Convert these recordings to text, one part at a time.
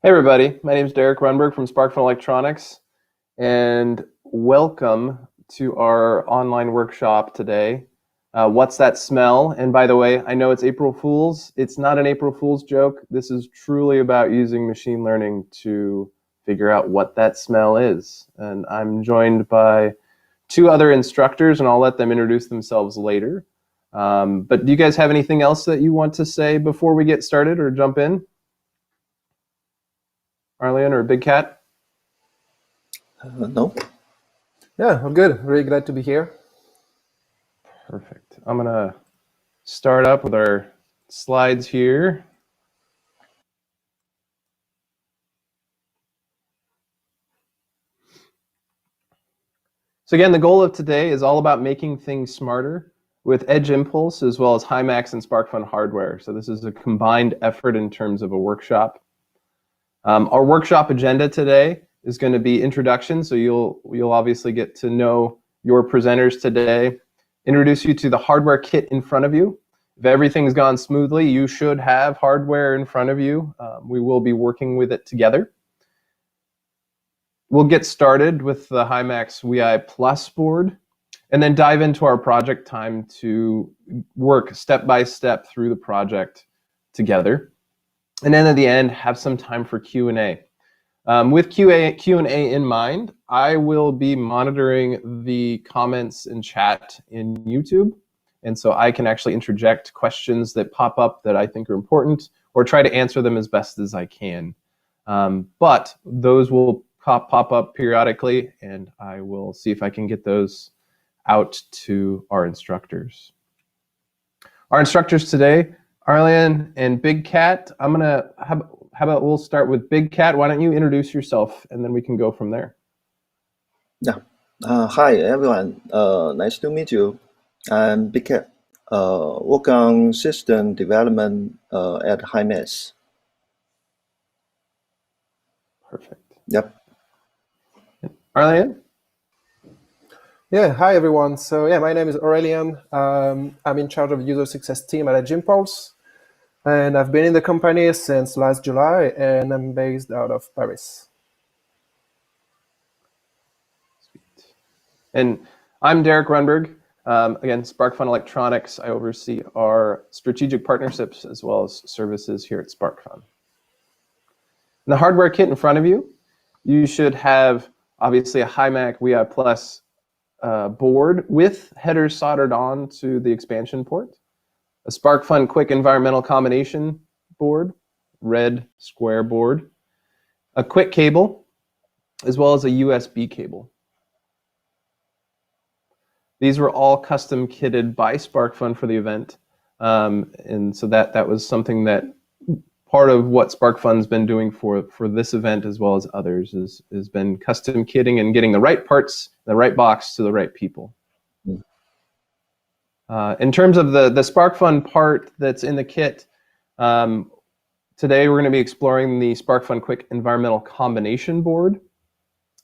Hey everybody, my name is Derek Runberg from SparkFun Electronics, and welcome to our online workshop today. What's that smell? And by the way, I know it's April Fool's. It's not an April Fool's joke. This is truly about using machine learning to figure out what that smell is. And I'm joined by two other instructors, and I'll let them introduce themselves later. But do you guys have anything else that you want to say before we get started or jump in? Arlen or Big Cat? No. Yeah, I'm good. Really glad to be here. Perfect. I'm gonna start up with our slides here. So again, the goal of today is all about making things smarter with Edge Impulse as well as HiMax and SparkFun hardware. So this is a combined effort in terms of a workshop. Our workshop agenda today is going to be introduction. So you'll obviously get to know your presenters today, introduce you to the hardware kit in front of you. If everything's gone smoothly, you should have hardware in front of you. We will be working with it together. We'll get started with the HiMax VI Plus board and then dive into our project time to work step by step through the project together. And then at the end, have some time for Q&A. With Q&A in mind, I will be monitoring the comments and chat in YouTube. And so I can actually interject questions that pop up that I think are important or try to answer them as best as I can. But those will pop up periodically, and I will see if I can get those out to our instructors. Our instructors today, Arlen and Big Cat. How about we'll start with Big Cat. Why don't you introduce yourself, and then we can go from there. Yeah. Hi, everyone. Nice to meet you. I'm Big Cat. Work on system development at HiMax. Perfect. Yep. Arlen? Yeah, hi everyone. So yeah, my name is Aurelian. I'm in charge of user success team at Edge Impulse, and I've been in the company since last July, and I'm based out of Paris. Sweet. And I'm Derek Runberg. Again, SparkFun Electronics. I oversee our strategic partnerships as well as services here at SparkFun. In the hardware kit in front of you, you should have obviously a HiMax VI Plus board with headers soldered on to the expansion port, a SparkFun quick environmental combination board, red square board, a quick cable, as well as a USB cable. These were all custom kitted by SparkFun for the event, and so that was something that part of what SparkFun's been doing for this event as well as others has been custom kitting and getting the right parts, the right box to the right people. In terms of the SparkFun part that's in the kit, today we're going to be exploring the SparkFun Quick Environmental Combination Board.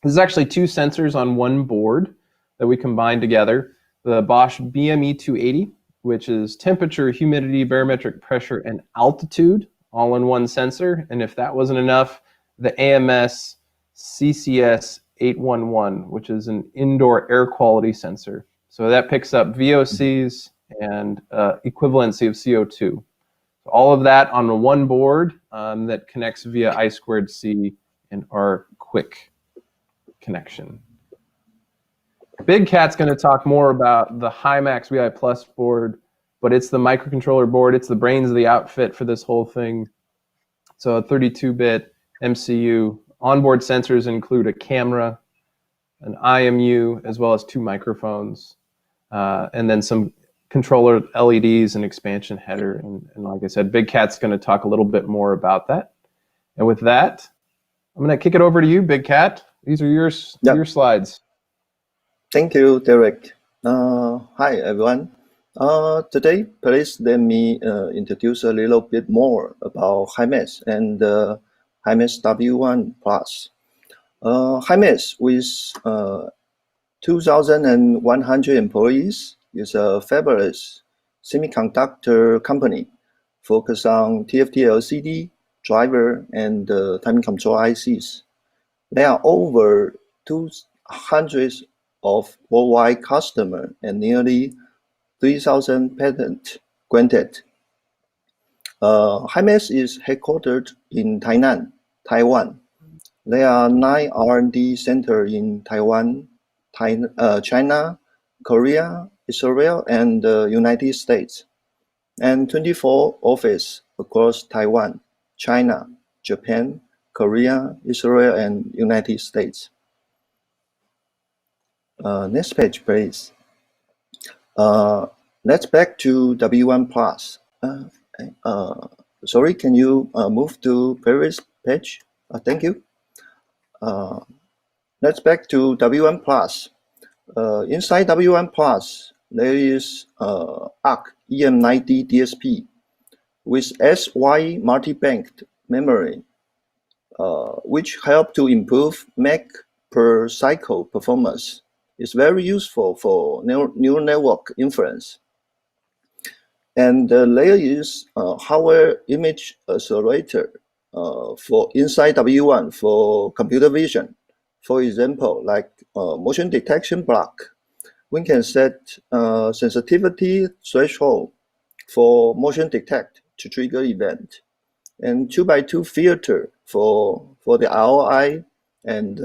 This is actually two sensors on one board that we combine together. The Bosch BME280, which is temperature, humidity, barometric pressure, and altitude, all in one sensor. And if that wasn't enough, the AMS CCS 811, which is an indoor air quality sensor. So that picks up VOCs and equivalency of CO2. So all of that on one board that connects via I2C and our quick connection. Big Cat's going to talk more about the HiMax VI Plus board, but it's the microcontroller board. It's the brains of the outfit for this whole thing. So a 32-bit MCU. Onboard sensors include a camera, an IMU, as well as two microphones, and then some controller LEDs and expansion header. And like I said, Big Cat's going to talk a little bit more about that. And with that, I'm going to kick it over to you, Big Cat. These are your slides. Thank you, Derek. Hi, everyone. Today, please let me introduce a little bit more about HiMax and HiMax W1 Plus. HiMax with 2,100 employees is a fabless semiconductor company focused on TFT LCD, driver, and timing control ICs. There are over 200 of worldwide customers and nearly 3,000 patents granted. Himax is headquartered in Tainan, Taiwan. There are 9 R&D centers in Taiwan, China, Korea, Israel, and the United States, and 24 offices across Taiwan, China, Japan, Korea, Israel, and United States. Next page, please. Let's back to W1 Plus. Sorry, can you move to previous page? Thank you. Let's back to W1 Plus. Inside W1 Plus, there is ARC EM90 DSP with SY multi-banked memory, which help to improve Mac per cycle performance. It's very useful for neural network inference. And there is hardware image accelerator for inside W1 for computer vision. For example, like motion detection block, we can set sensitivity threshold for motion detect to trigger event, and 2x2 filter for the ROI and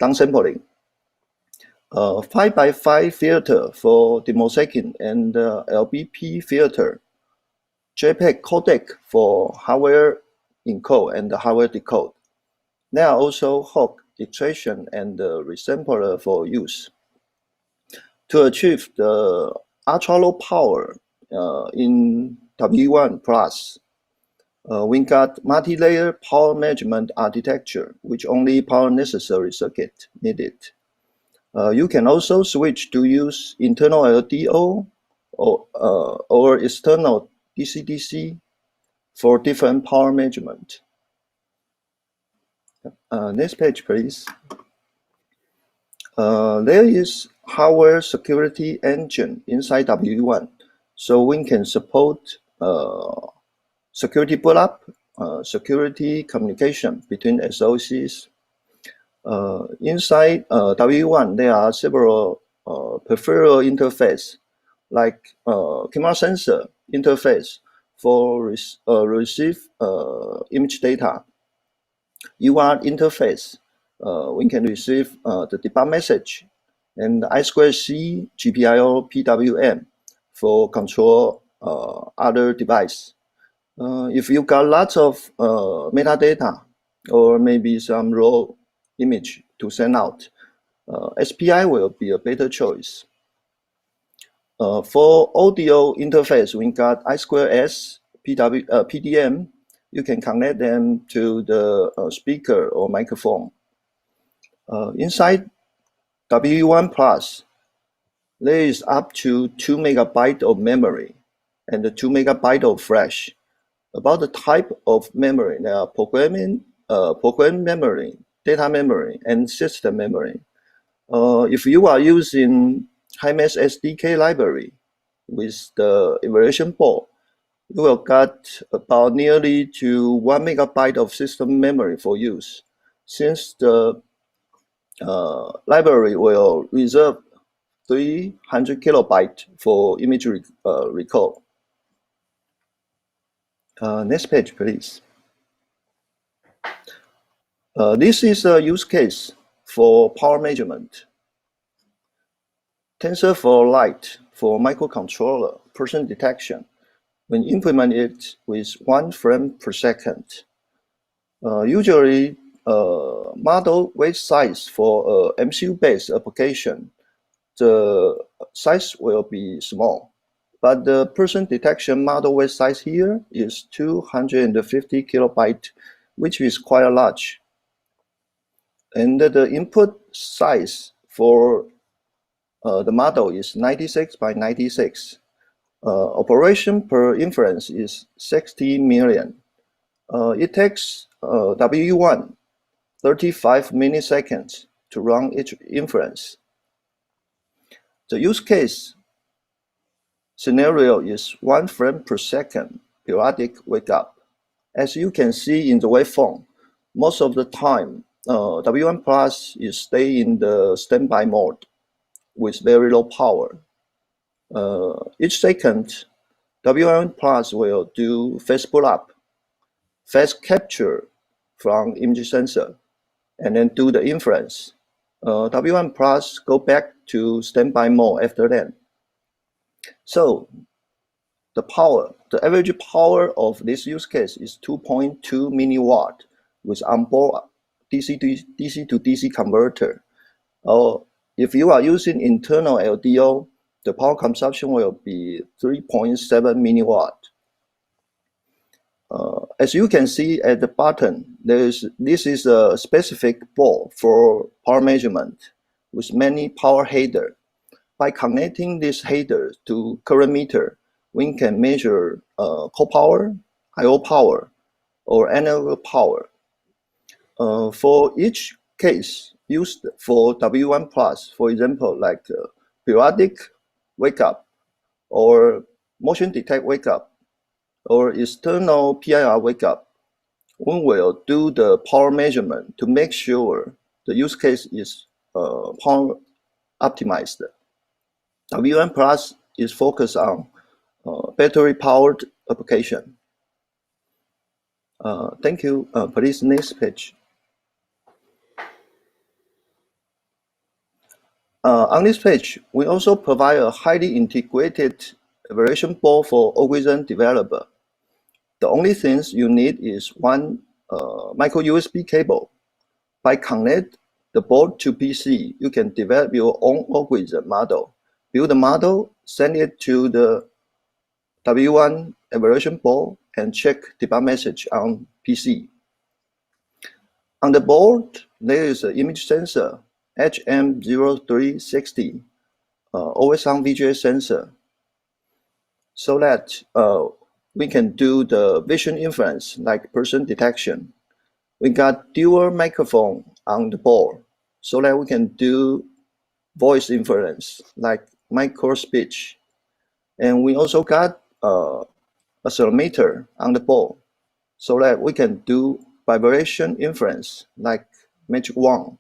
downsampling. 5x5 filter for demosaic and LBP filter. JPEG codec for hardware encode and hardware decode. There are also Hawk extraction and resampler for use. To achieve the ultra low power in W1 Plus, we got multi-layer power management architecture, which only power necessary circuit needed. You can also switch to use internal LDO or external DC-DC for different power management. Next page, please. There is hardware security engine inside W1, so we can support security pull-up, security communication between SoCs. Inside W1, there are several peripheral interface, like camera sensor interface for receive image data. UART interface, we can receive the debug message, and I2C GPIO PWM for control other device. If you got lots of metadata or maybe some raw image to send out, SPI will be a better choice. For audio interface, we got I2S PDM. You can connect them to the speaker or microphone. Inside W1 Plus, there is up to 2 MB of memory and 2 MB of flash. About the type of memory, there are program memory, data memory, and system memory. If you are using Himax SDK library with the evaluation board, you will get about nearly to 1 MB of system memory for use, since the library will reserve 300 kilobytes for image recall. Next page, please. This is a use case for power measurement. TensorFlow Lite for microcontroller person detection when implemented with 1 frame per second. Usually, model weight size for MCU-based application, the size will be small, but the person detection model weight size here is 250 kilobytes, which is quite large. And the input size for the model is 96 by 96. Operation per inference is 60 million. It takes W1 35 milliseconds to run each inference. The use case scenario is 1 frame per second periodic wake up. As you can see in the waveform, most of the time, W1 Plus is stay in the standby mode with very low power. Each second, W1 Plus will do phase pull-up, phase capture from image sensor, and then do the inference. W1 Plus go back to standby mode after that. So the average power of this use case is 2.2 milliwatt with onboard DC to DC converter. If you are using internal LDO, the power consumption will be 3.7 milliwatt. As you can see at the bottom, this is a specific board for power measurement with many power header. By connecting this header to current meter, we can measure core power, I/O power, or analog power. For each case used for W1 Plus, for example, like periodic wake up or motion detect wake up or external PIR wake up, we will do the power measurement to make sure the use case is power optimized. W1 Plus is focused on battery powered application. Thank you. Please next page. On this page, we also provide a highly integrated evaluation board for algorithm developer. The only things you need is one micro USB cable. By connect the board to PC, you can develop your own algorithm model. Build the model, send it to the W1 evaluation board, and check debug message on PC. On the board, there is an image sensor, HM0360, always on VGA sensor, so that we can do the vision inference like person detection. We got dual microphone on the board so that we can do voice inference like micro speech. And we also got accelerometer on the board so that we can do vibration inference like Magic Wand.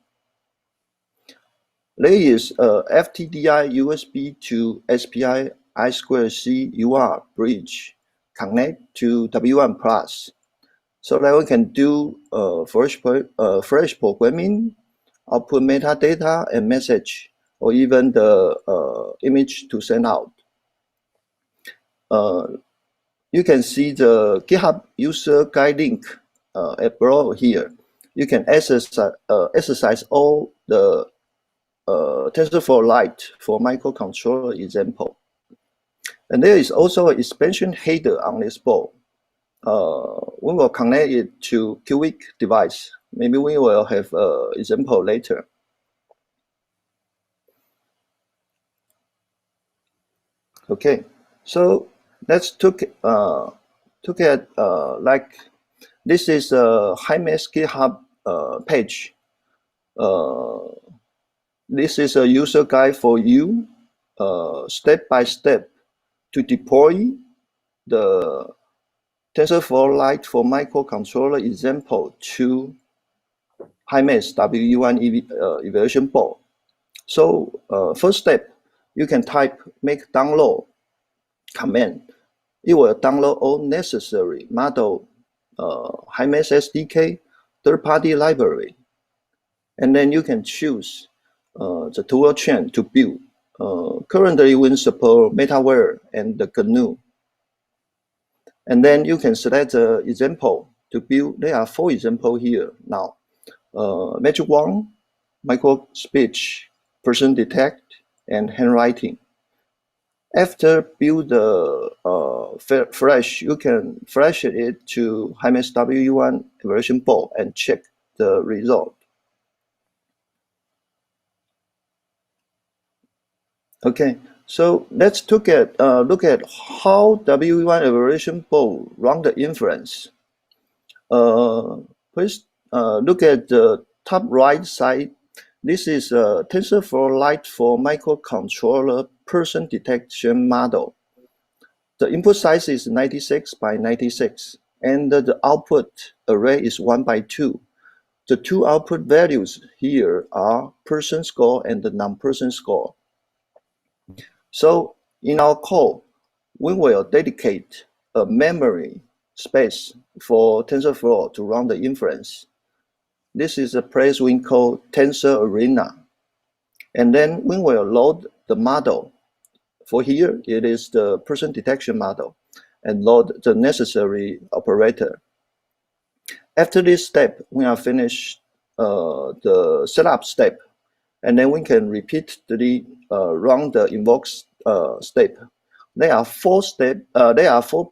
There is a FTDI USB to SPI I2C UART bridge connect to W1 Plus so that we can do fresh programming, output metadata and message, or even the image to send out. You can see the GitHub user guide link below here. You can exercise all the TensorFlow Lite for microcontroller example. And there is also an expansion header on this board. We will connect it to Cubic device. Maybe we will have an example later. Okay, so let's look at like this is a Himax GitHub page. This is a user guide for you, step by step, to deploy the TensorFlow Lite for microcontroller example to Himax W1 evaluation board. So first step, you can type make download command. It will download all necessary model Himax SDK third-party library. And then you can choose the tool chain to build. Currently, we support MetaWare and the GNU. And then you can select the example to build. There are 4 examples here now. Magic Wand, micro speech, person detect, and handwriting. After build the flash, you can flash it to Himax W1 evaluation board and check the result. Okay, so let's look at how W1 evaluation board run the inference. Please look at the top right side. This is a TensorFlow Lite for microcontroller person detection model. The input size is 96 by 96. and the output array is 1 by 2. The two output values here are person score and the non-person score. So in our code, we will dedicate a memory space for TensorFlow to run the inference. This is a place we call Tensor Arena. And then we will load the model. For here, it is the person detection model, and load the necessary operator. After this step, we are finished the setup step, and then we can repeatedly run the invoke step. There are four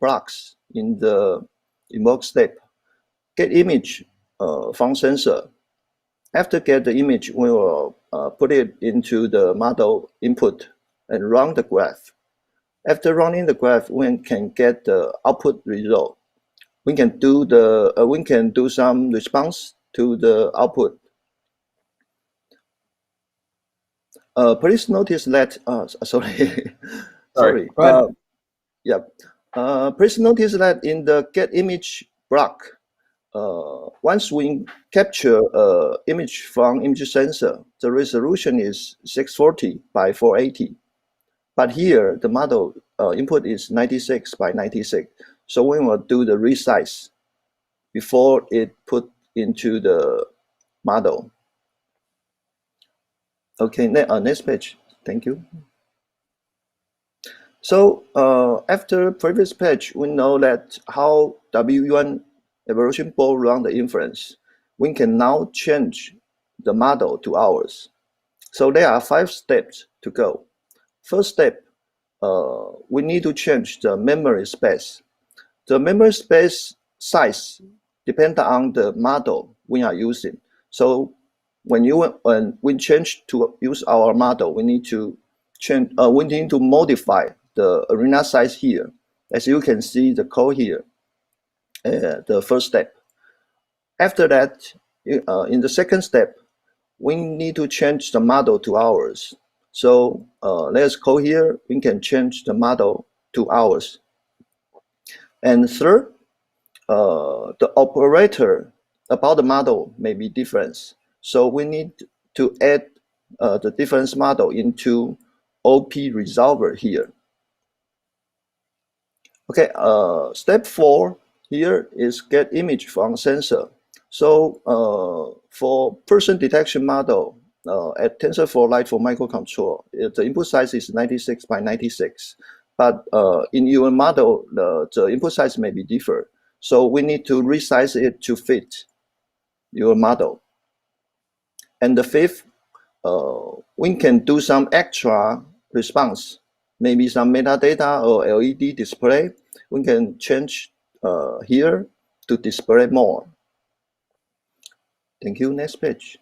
blocks in the invoke step. Get image from sensor. After get the image, we will put it into the model input and run the graph. After running the graph, we can get the output result. We can do some response to the output. Please notice that sorry. Please notice that in the get image block, once we capture image from image sensor, the resolution is 640 by 480. But here the model input is 96 by 96. So we will do the resize before it put into the model. Okay, next page. Thank you. So after previous page, we know that how WE1 evaluation board run the inference. We can now change the model to ours. So there are 5 steps to go. First step, we need to change the memory space. The memory space size depends on the model we are using. So when we change to use our model, we need to change. We need to modify the arena size here. As you can see, the code here. The first step. After that, in the second step, we need to change the model to ours. So let's go here. We can change the model to ours. And third, the operator about the model may be different. So we need to add the difference model into OP resolver here. Okay, step 4 here is get image from sensor. So for person detection model at TensorFlow Lite for microcontroller, the input size is 96 by 96. But in your model, the input size may be different. So we need to resize it to fit your model. And the fifth, we can do some extra response, maybe some metadata or LED display. We can change here to display more. Thank you. Next page.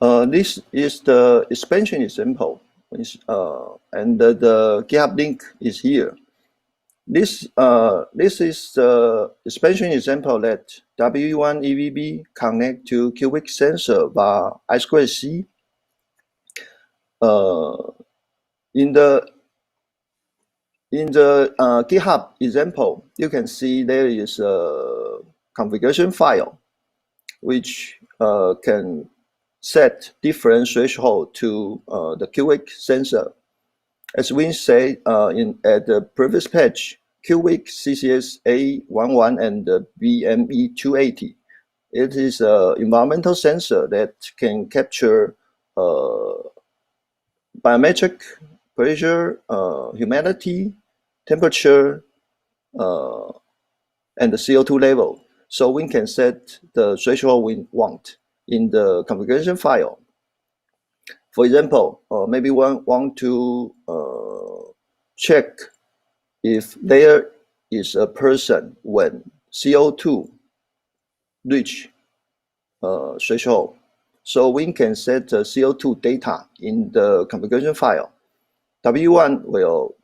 This is the expansion example, and the GitHub link is here. This is the expansion example that WE1 EVB connect to cubic sensor via I2C. In the GitHub example, you can see there is a configuration file which can set different threshold to the cubic sensor. As we say at the previous page, cubic CCS A11 and the BME 280. It is an environmental sensor that can capture biometric pressure, humidity, temperature, and the CO2 level. So we can set the threshold we want in the configuration file. For example, maybe one want to check if there is a person when CO2 reach threshold. So we can set the CO2 data in the configuration file. WE1 will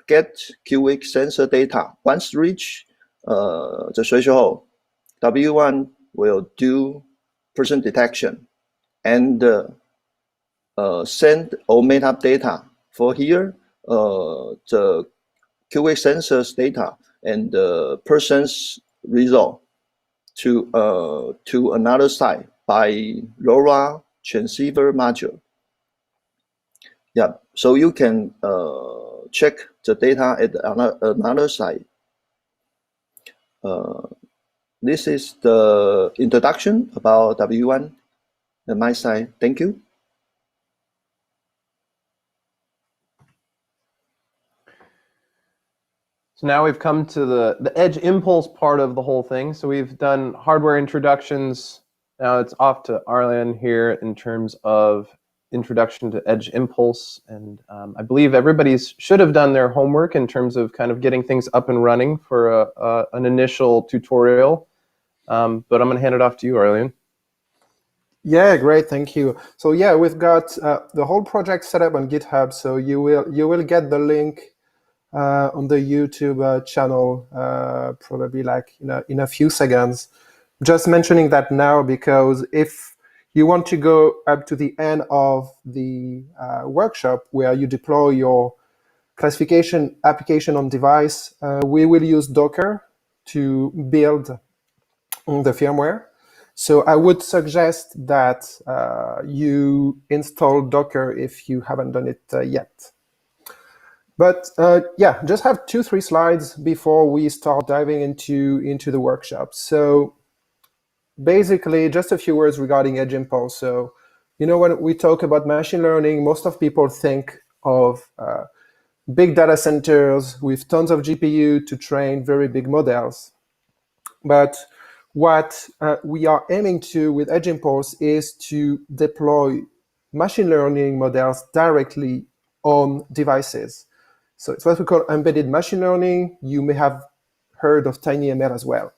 get cubic sensor data. Once reach the threshold, WE1 will do person detection and send or made up data. For here, the QA sensors data and the person's result to another site by LoRa transceiver module. Yeah, so you can check the data at another site. This is the introduction about W1 on my side. Thank you. So now we've come to the Edge Impulse part of the whole thing. So we've done hardware introductions. Now it's off to Arlen here in terms of introduction to Edge Impulse. And I believe everybody should have done their homework in terms of kind of getting things up and running for an initial tutorial. But I'm going to hand it off to you, Arlen. Yeah, great, thank you. So yeah, we've got the whole project set up on GitHub. So you will get the link on the YouTube channel probably like in a few seconds. Just mentioning that now because if you want to go up to the end of the workshop where you deploy your classification application on device, we will use Docker to build the firmware. So I would suggest that you install Docker if you haven't done it yet. But yeah, just have 2-3 slides before we start diving into the workshop. So basically, just a few words regarding Edge Impulse. So, when we talk about machine learning, most of people think of big data centers with tons of GPU to train very big models. But what we are aiming to with Edge Impulse is to deploy machine learning models directly on devices. So it's what we call embedded machine learning. You may have heard of TinyML as well.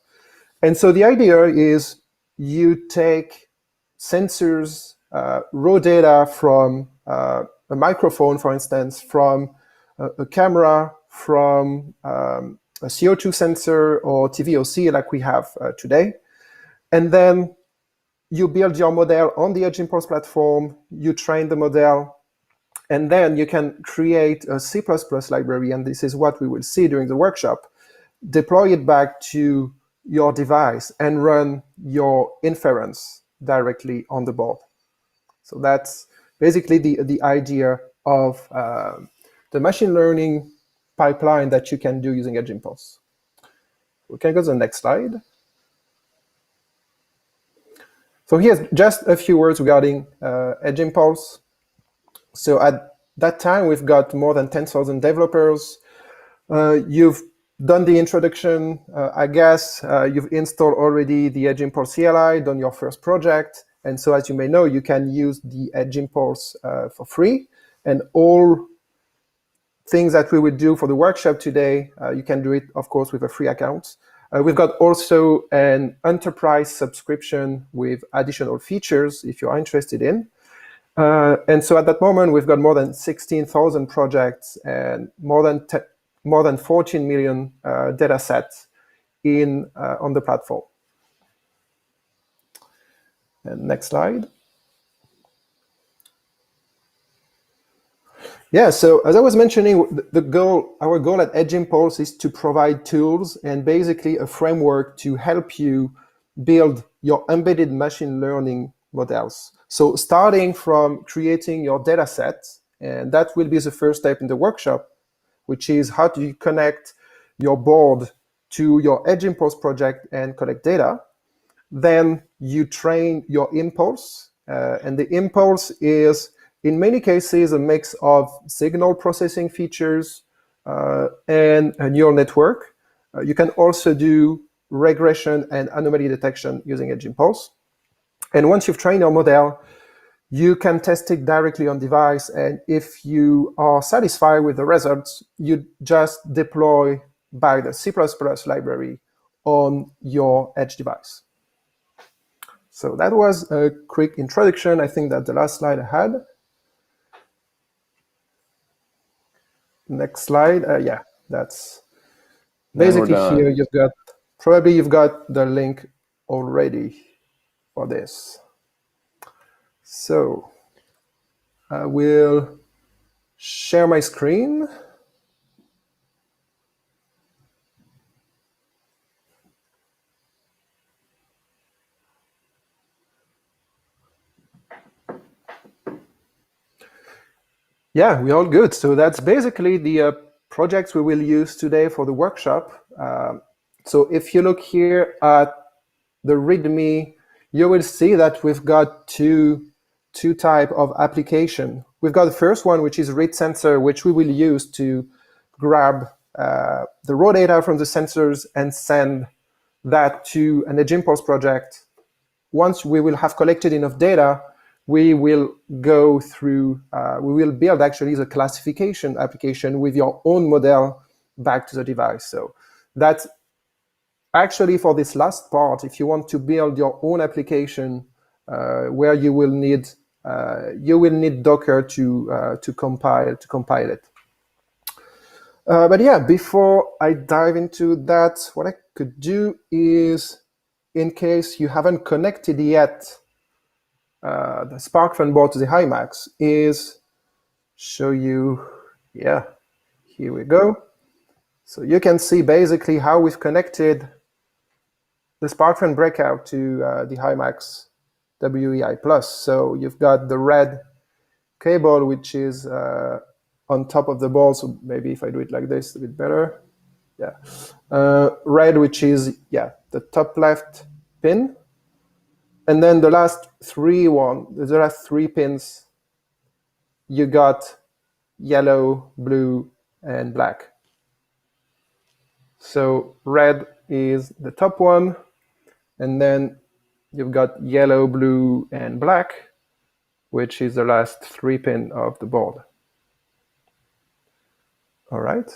And so the idea is you take sensors, raw data from a microphone, for instance, from a camera, from a CO2 sensor or TVOC like we have today. And then you build your model on the Edge Impulse platform, you train the model, and then you can create a C++ library, and this is what we will see during the workshop, deploy it back to your device and run your inference directly on the board. So that's basically the idea of the machine learning pipeline that you can do using Edge Impulse. We can go to the next slide. So here's just a few words regarding Edge Impulse. So at that time, we've got more than 10,000 developers. You've done the introduction, I guess. You've installed already the Edge Impulse CLI, done your first project. And so as you may know, you can use the Edge Impulse for free. And all things that we would do for the workshop today, you can do it, of course, with a free account. We've got also an enterprise subscription with additional features if you're interested in. And so at that moment, we've got more than 16,000 projects and more than 14 million data sets on the platform. And next slide. Yeah, so as I was mentioning, our goal at Edge Impulse is to provide tools and basically a framework to help you build your embedded machine learning models. So starting from creating your data set, and that will be the first step in the workshop, which is how do you connect your board to your Edge Impulse project and collect data. Then you train your impulse, and the impulse is, in many cases, a mix of signal processing features and a neural network. You can also do regression and anomaly detection using Edge Impulse. And once you've trained your model, you can test it directly on device. And if you are satisfied with the results, you just deploy by the C++ library on your Edge device. So that was a quick introduction. I think that the last slide I had. Next slide. Yeah, that's basically here. You've got the link already for this. So I will share my screen. Yeah, we're all good. So that's basically the projects we will use today for the workshop. So if you look here at the README, you will see that we've got two type of application. We've got the first one, which is read sensor, which we will use to grab the raw data from the sensors and send that to an Edge Impulse project. Once we will have collected enough data, we will go through, we will build actually the classification application with your own model back to the device. So that's actually for this last part, if you want to build your own application where you will need Docker to compile it. But yeah, before I dive into that, what I could do is, in case you haven't connected yet the SparkFun board to the HiMax, is show you, yeah, here we go. So you can see basically how we've connected the SparkFun breakout to the HiMax WEI Plus. So you've got the red cable, which is on top of the ball. So maybe if I do it like this, a bit better. Yeah. Red, which is, yeah, the top left pin. And then the last three pins, you got yellow, blue, and black. So red is the top one, and then you've got yellow, blue, and black, which is the last three pin of the board. All right.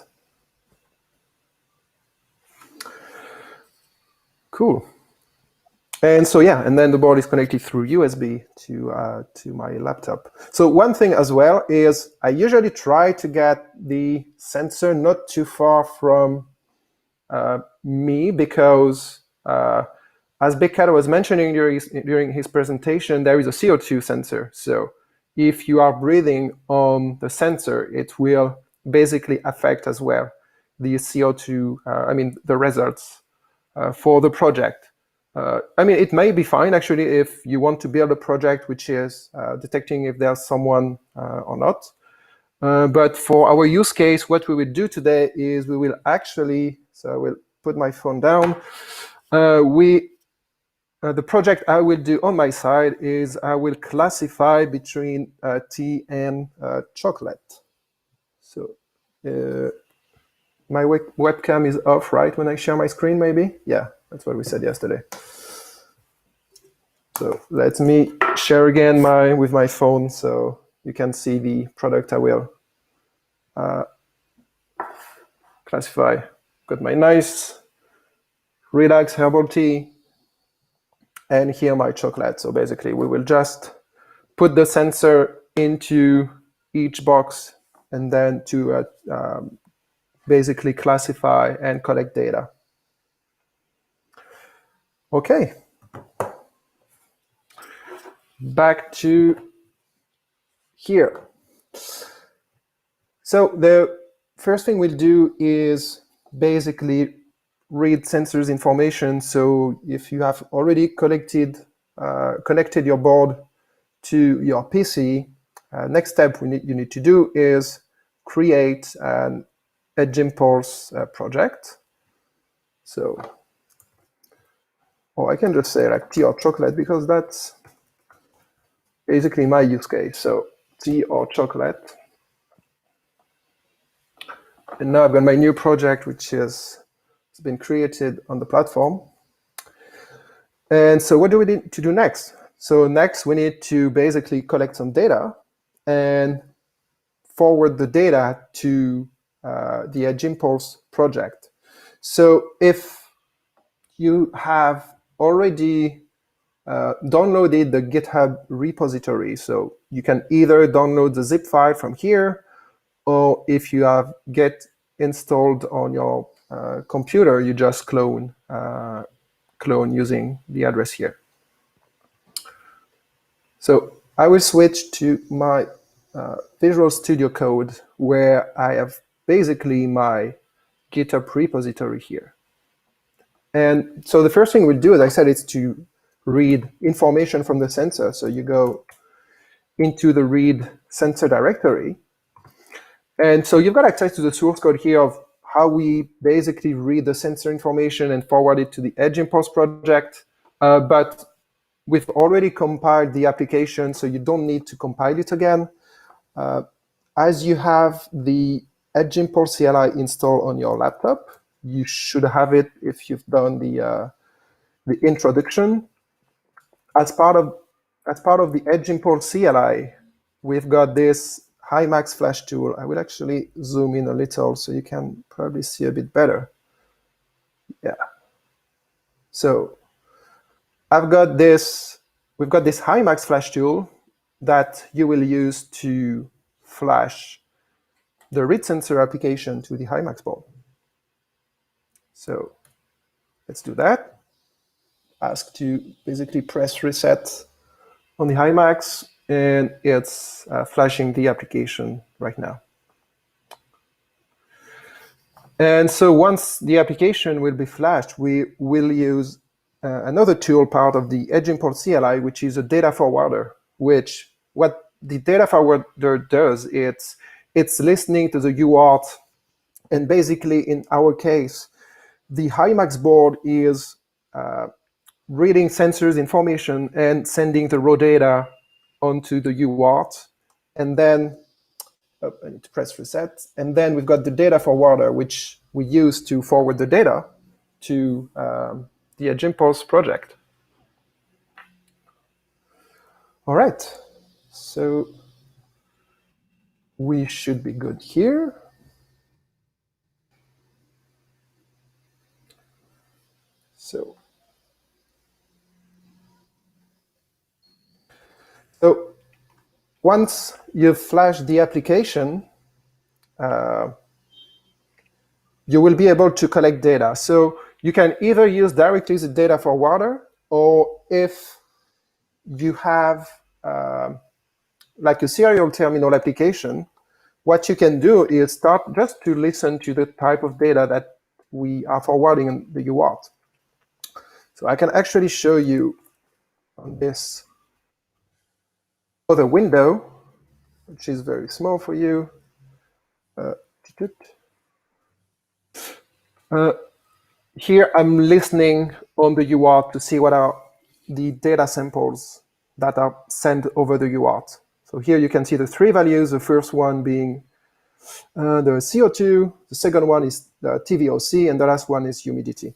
Cool. And so yeah, and then the board is connected through USB to my laptop. So one thing as well is I usually try to get the sensor not too far from me, because as Beccaro was mentioning during his presentation, there is a CO2 sensor. So if you are breathing on the sensor, it will basically affect as well the CO2, the results for the project. It may be fine actually if you want to build a project which is detecting if there's someone or not. But for our use case, what we will do today is we will actually, so I will put my phone down. The project I will do on my side is I will classify between tea and chocolate. So my webcam is off, right, when I share my screen, maybe? Yeah, that's what we said yesterday. So let me share again with my phone so you can see the product I will classify. Got my nice relax herbal tea, and here my chocolate. So basically we will just put the sensor into each box and then to basically classify and collect data. Okay. Back to here. So the first thing we'll do is basically read sensors information. So if you have already connected your board to your PC, next step you need to do is create an Edge Impulse project. So, or I can just say like tea or chocolate, because that's basically my use case. So tea or chocolate. And now I've got my new project, which has been created on the platform. And so what do we need to do next? So next we need to basically collect some data and forward the data to the Edge Impulse project. So if you have already downloaded the GitHub repository, so you can either download the zip file from here, or if you have Git installed on your computer, you just clone using the address here. So I will switch to my Visual Studio Code, where I have basically my GitHub repository here. And so the first thing we'll do, as I said, is to read information from the sensor. So you go into the read sensor directory. And so you've got access to the source code here of how we basically read the sensor information and forward it to the Edge Impulse project. But we've already compiled the application, so you don't need to compile it again. As you have the Edge Impulse CLI installed on your laptop, you should have it if you've done the introduction. As part of the Edge Impulse CLI, we've got this HiMax Flash tool. I will actually zoom in a little so you can probably see a bit better. Yeah. So we've got this HiMax Flash tool that you will use to flash the read sensor application to the HiMax board. So let's do that. Ask to basically press reset on the HiMax, and it's flashing the application right now. And so once the application will be flashed, we will use another tool part of the Edge Impulse CLI, which is a data forwarder, which what the data forwarder does, it's listening to the UART, and basically in our case, the HiMax board is reading sensors information and sending the raw data onto the UART, and then I need to press reset, and then we've got the data forwarder, which we use to forward the data to the Edge Impulse project. All right, so we should be good here. So once you've flashed the application, you will be able to collect data. So you can either use directly the data forwarder, or if you have like a serial terminal application, what you can do is start just to listen to the type of data that we are forwarding in the UART. So I can actually show you on this other window, which is very small for you. Here I'm listening on the UART to see what are the data samples that are sent over the UART. So here you can see the three values, the first one being the CO2, the second one is the TVOC, and the last one is humidity.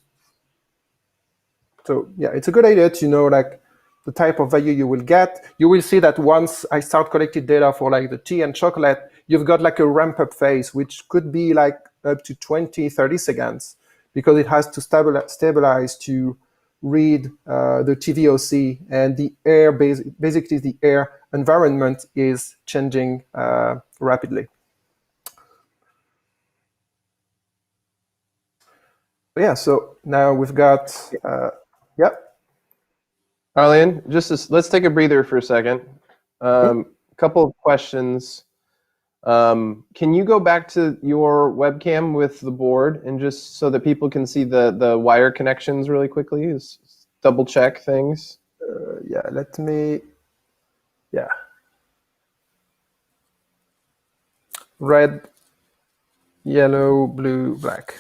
So yeah, it's a good idea to know like the type of value you will get. You will see that once I start collecting data for like the tea and chocolate, you've got like a ramp up phase, which could be like up to 20, 30 seconds, because it has to stabilize to read the TVOC, and the air, basically the air environment is changing rapidly. Yeah, so now we've got, yeah. Arlene, let's take a breather for a second. Couple of questions. Can you go back to your webcam with the board, and just so that people can see the wire connections really quickly, just double check things? Yeah, let me, yeah. Red, yellow, blue, black.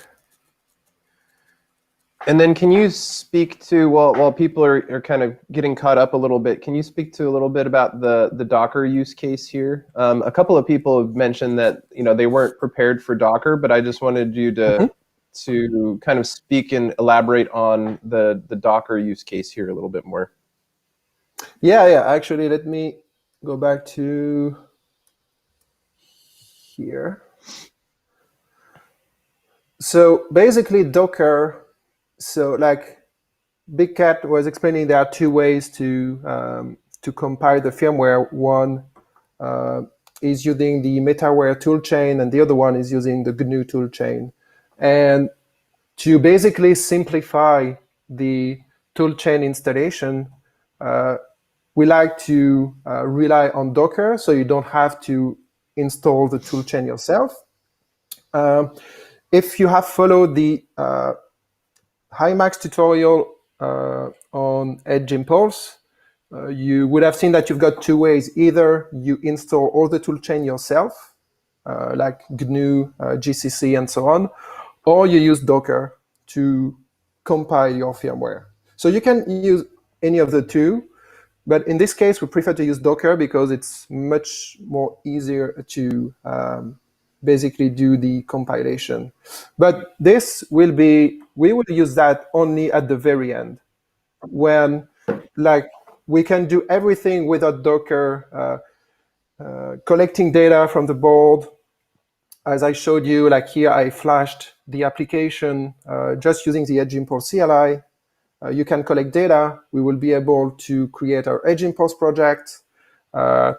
And then can you speak to, while people are kind of getting caught up a little bit, can you speak to a little bit about the Docker use case here? A couple of people have mentioned that they weren't prepared for Docker, but I just wanted you to kind of speak and elaborate on the Docker use case here a little bit more. Yeah, actually, let me go back to here. So basically Docker, so like Big Cat was explaining, there are two ways to compile the firmware. One is using the MetaWare toolchain, and the other one is using the GNU toolchain. And to basically simplify the toolchain installation, we like to rely on Docker, so you don't have to install the toolchain yourself. If you have followed the HiMax tutorial on Edge Impulse, you would have seen that you've got two ways. Either you install all the toolchain yourself, like GNU, GCC, and so on, or you use Docker to compile your firmware. So you can use any of the two, but in this case, we prefer to use Docker because it's much more easier to basically do the compilation. But this will be, we will use that only at the very end, when like we can do everything without Docker, collecting data from the board. As I showed you, like here, I flashed the application just using the Edge Impulse CLI. You can collect data. We will be able to create our Edge Impulse project,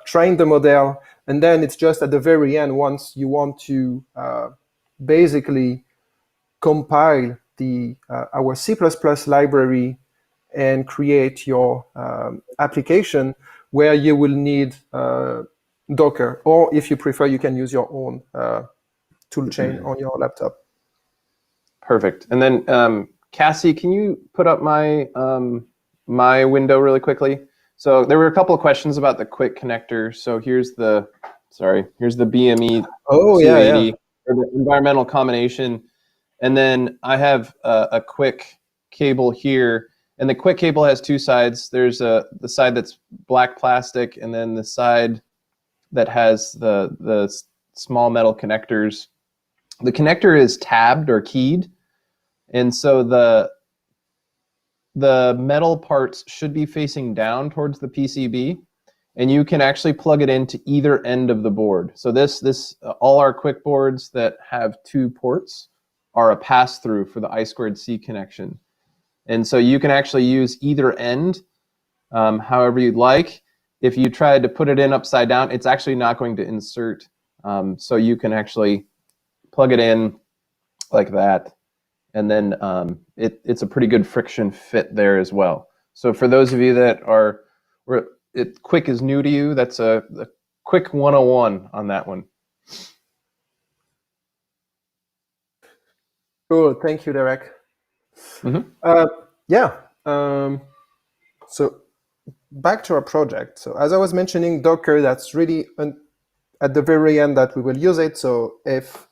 train the model, and then it's just at the very end, once you want to basically compile the our C++ library and create your application, where you will need Docker, or if you prefer, you can use your own toolchain on your laptop. Perfect. And then Cassie, can you put up my my window really quickly? So there were a couple of questions about the quick connector. So here's the BME Oh, 280, yeah. or the environmental combination. And then I have a quick cable here. And the quick cable has two sides. There's the side that's black plastic, and then the side that has the small metal connectors. The connector is tabbed or keyed, and so the metal parts should be facing down towards the PCB, and you can actually plug it into either end of the board. So this all our quick boards that have two ports are a pass-through for the I2C connection. And so you can actually use either end however you'd like. If you tried to put it in upside down, it's actually not going to insert. So you can actually plug it in like that. And then it's a pretty good friction fit there as well. So for those of you that are, Quick is new to you, that's a quick 101 on that one. Cool, thank you, Derek. Mm-hmm. So back to our project. So as I was mentioning, Docker, that's really at the very end that we will use it. So if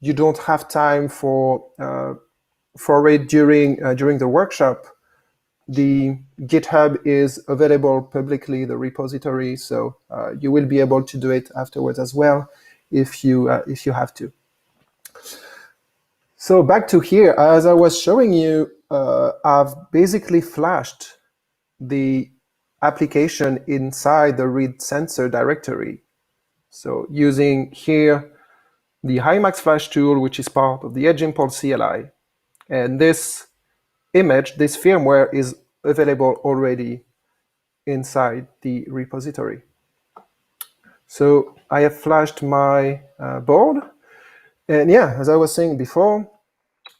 you don't have time for it during the workshop, the GitHub is available publicly, the repository. So you will be able to do it afterwards as well if you have to. So back to here, as I was showing you, I've basically flashed the application inside the read sensor directory. So using here the HiMax Flash tool, which is part of the Edge Impulse CLI. And this image, this firmware, is available already inside the repository. So I have flashed my board. And yeah, as I was saying before,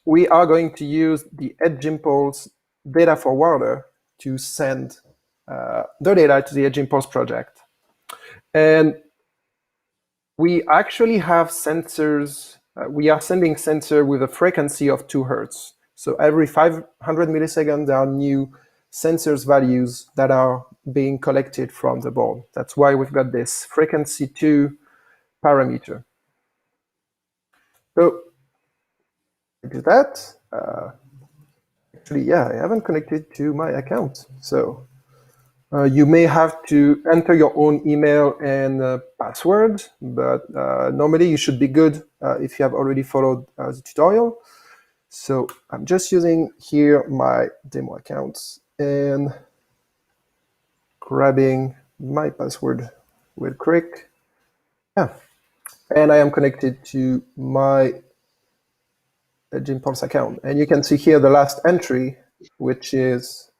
we are going to use the Edge Impulse data forwarder to send the data to the Edge Impulse project. And we actually have sensors. We are sending sensor with a frequency of 2 Hertz. So every 500 milliseconds, there are new sensors values that are being collected from the board. That's why we've got this frequency 2 parameter. So I do that. Actually, yeah, I haven't connected to my account. So you may have to enter your own email and password, but normally you should be good if you have already followed the tutorial. So I'm just using here my demo accounts and grabbing my password real quick. Yeah, and I am connected to my Edge Impulse account. And you can see here the last entry, which is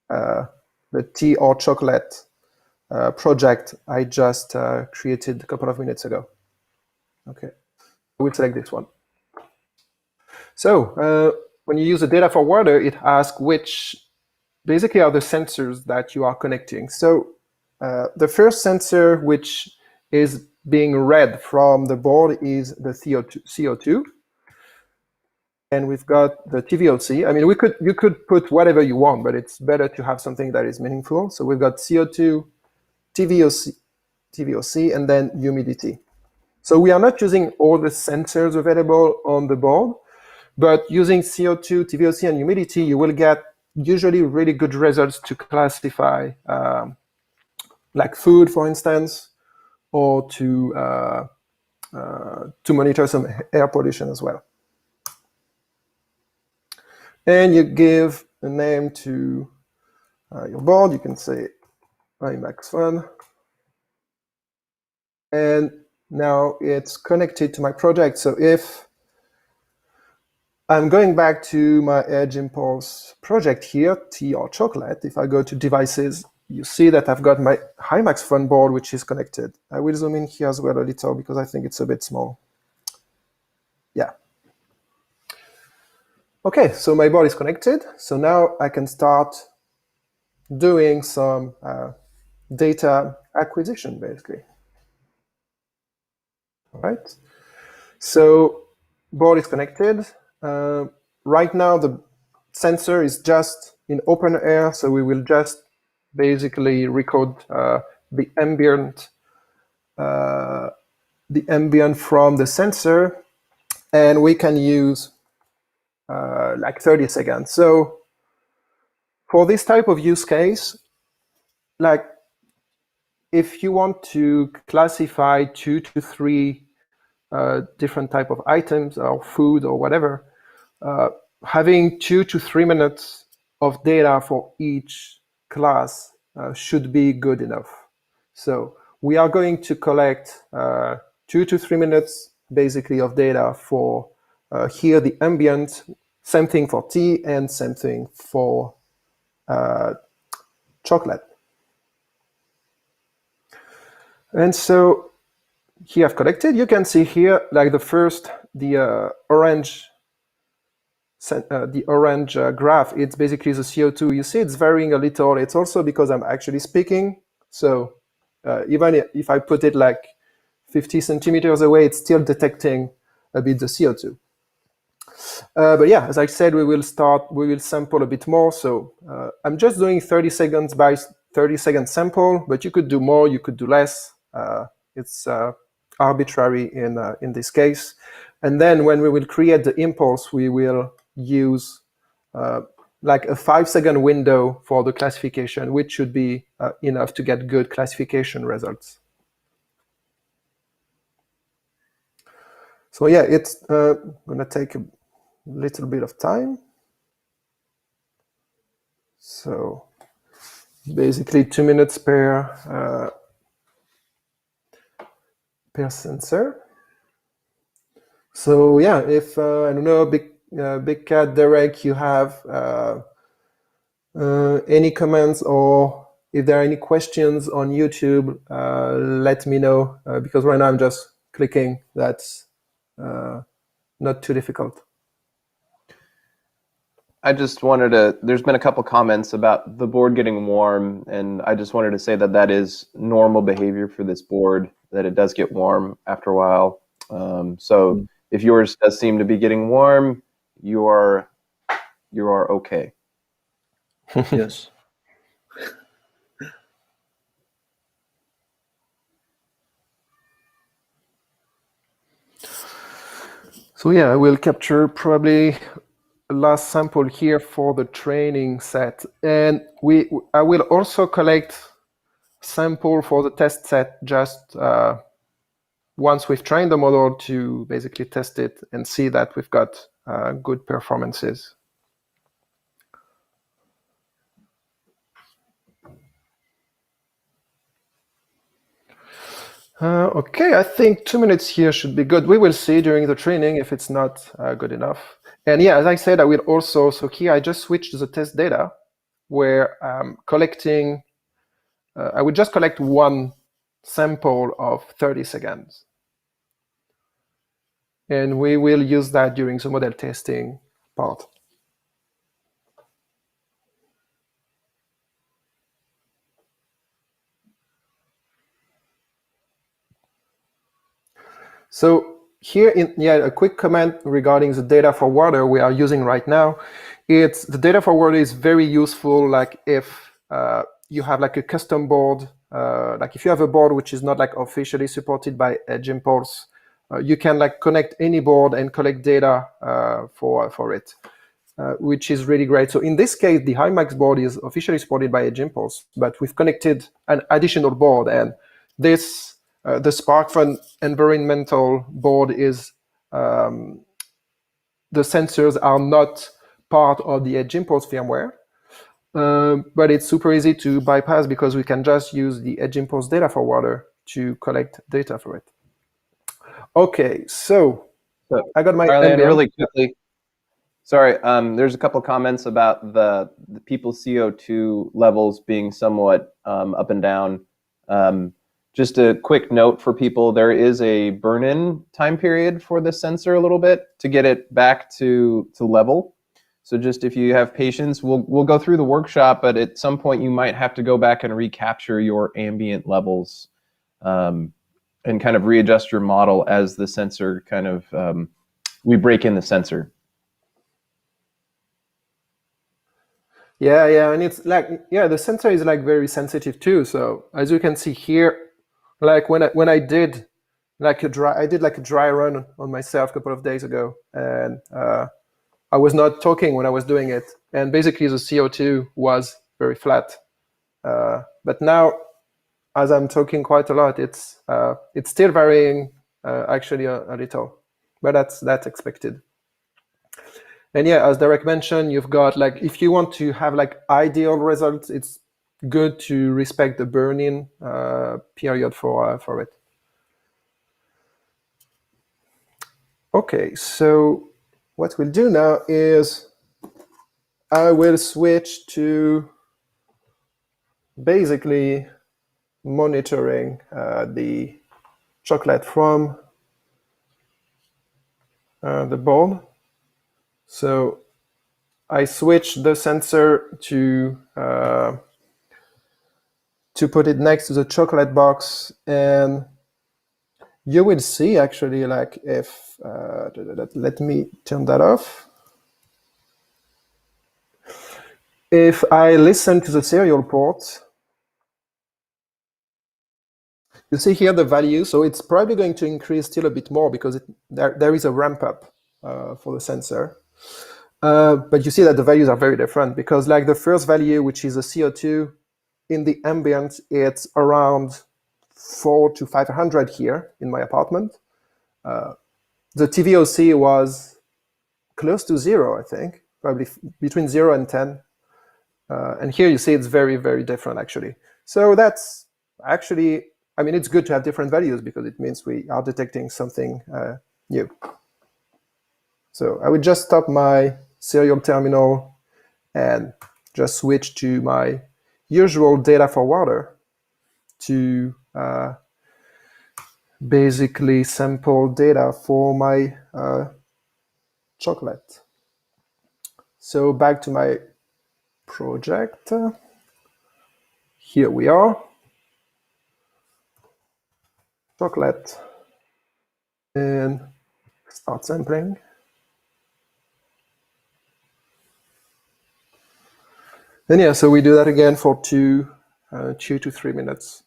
the tea or chocolate project I just created a couple of minutes ago. Okay, we'll select this one. So when you use a data forwarder, it asks which basically are the sensors that you are connecting. So the first sensor which is being read from the board is the CO2. And we've got the TVOC. I mean, you could put whatever you want, but it's better to have something that is meaningful. So we've got CO2, TVOC, and then humidity. So we are not using all the sensors available on the board, but using CO2, TVOC, and humidity, you will get usually really good results to classify like food, for instance, or to monitor some air pollution as well. And you give a name to your board. You can say iMaxFun. And now it's connected to my project. So if I'm going back to my Edge Impulse project here, tea or chocolate, if I go to devices, you see that I've got my iMaxFun board, which is connected. I will zoom in here as well a little because I think it's a bit small. Yeah. Okay, so my board is connected. So now I can start doing some data acquisition, basically. All right. So board is connected. Right now, the sensor is just in open air, so we will just basically record the ambient from the sensor, and we can use like 30 seconds. So for this type of use case, like if you want to classify 2 to 3 different type of items or food or whatever, having 2 to 3 minutes of data for each class should be good enough. So we are going to collect 2 to 3 minutes basically of data for here the ambient, same thing for tea and same thing for chocolate. And so here I've collected. You can see here, like the orange graph, it's basically the CO2. You see it's varying a little. It's also because I'm actually speaking. So even if I put it like 50 centimeters away, it's still detecting a bit the CO2. But yeah, as I said, we will sample a bit more. So I'm just doing 30 seconds by 30 second sample, but you could do more, you could do less. It's arbitrary in this case. And then when we will create the impulse, we will use like a 5-second window for the classification, which should be enough to get good classification results. So yeah, it's going to take a little bit of time. So basically 2 minutes per sensor. So yeah, if I don't know, Big Cat, Derek, you have any comments, or if there are any questions on YouTube, let me know, because right now I'm just clicking. That's not too difficult. I just wanted to, there's been a couple comments about the board getting warm, and I just wanted to say that that is normal behavior for this board, that it does get warm after a while. So if yours does seem to be getting warm, you are okay. Yes. So yeah, I will capture probably a last sample here for the training set, and I will also collect sample for the test set just once we've trained the model to basically test it and see that we've got good performances. Okay, I think 2 minutes here should be good. We will see during the training if it's not good enough. And yeah, as I said, I will also, so here I just switched to the test data where I'm collecting, I would just collect one sample of 30 seconds. And we will use that during the model testing part. So here, a quick comment regarding the data forwarder we are using right now. It's the data forwarder is very useful. Like if you have like a custom board, like if you have a board which is not like officially supported by Edge Impulse, you can like connect any board and collect data for it, which is really great. So in this case, the HiMax board is officially supported by Edge Impulse, but we've connected an additional board, and this the SparkFun environmental board is the sensors are not part of the Edge Impulse firmware, but it's super easy to bypass because we can just use the Edge Impulse data forwarder to collect data for it. Okay, so I got my Arlan, NBM. really quickly. Sorry, there's a couple comments about the people's CO2 levels being somewhat up and down. Just a quick note for people, there is a burn-in time period for the sensor a little bit to get it back to level. So just if you have patience, we'll go through the workshop, but at some point you might have to go back and recapture your ambient levels and kind of readjust your model as the sensor kind of, we break in the sensor. Yeah, and it's like, the sensor is like very sensitive too. So as you can see here, like when I did like a dry run on myself a couple of days ago, and I was not talking when I was doing it, and basically the CO2 was very flat. But now, as I'm talking quite a lot, it's still varying actually a little, but that's expected. And yeah, as Derek mentioned, you've got like, if you want to have like ideal results, it's good to respect the burn-in period for it. Okay, so what we'll do now is I will switch to basically monitoring the chocolate from the board. So I switched the sensor to put it next to the chocolate box, and you will see actually like if, let me turn that off. If I listen to the serial port, you see here the value, so it's probably going to increase still a bit more because there is a ramp up for the sensor. But you see that the values are very different because like the first value, which is a CO2, in the ambient, it's around 400 to 500 here in my apartment. The TVOC was close to 0, I think, probably between 0 and 10. And here you see it's very, very different actually. So that's actually, I mean, it's good to have different values because it means we are detecting something new. So I would just stop my serial terminal and just switch to my usual data forwarder to basically sample data for my chocolate. So back to my project. Here we are. Chocolate. And start sampling. And yeah, so we do that again for 2 to 3 minutes.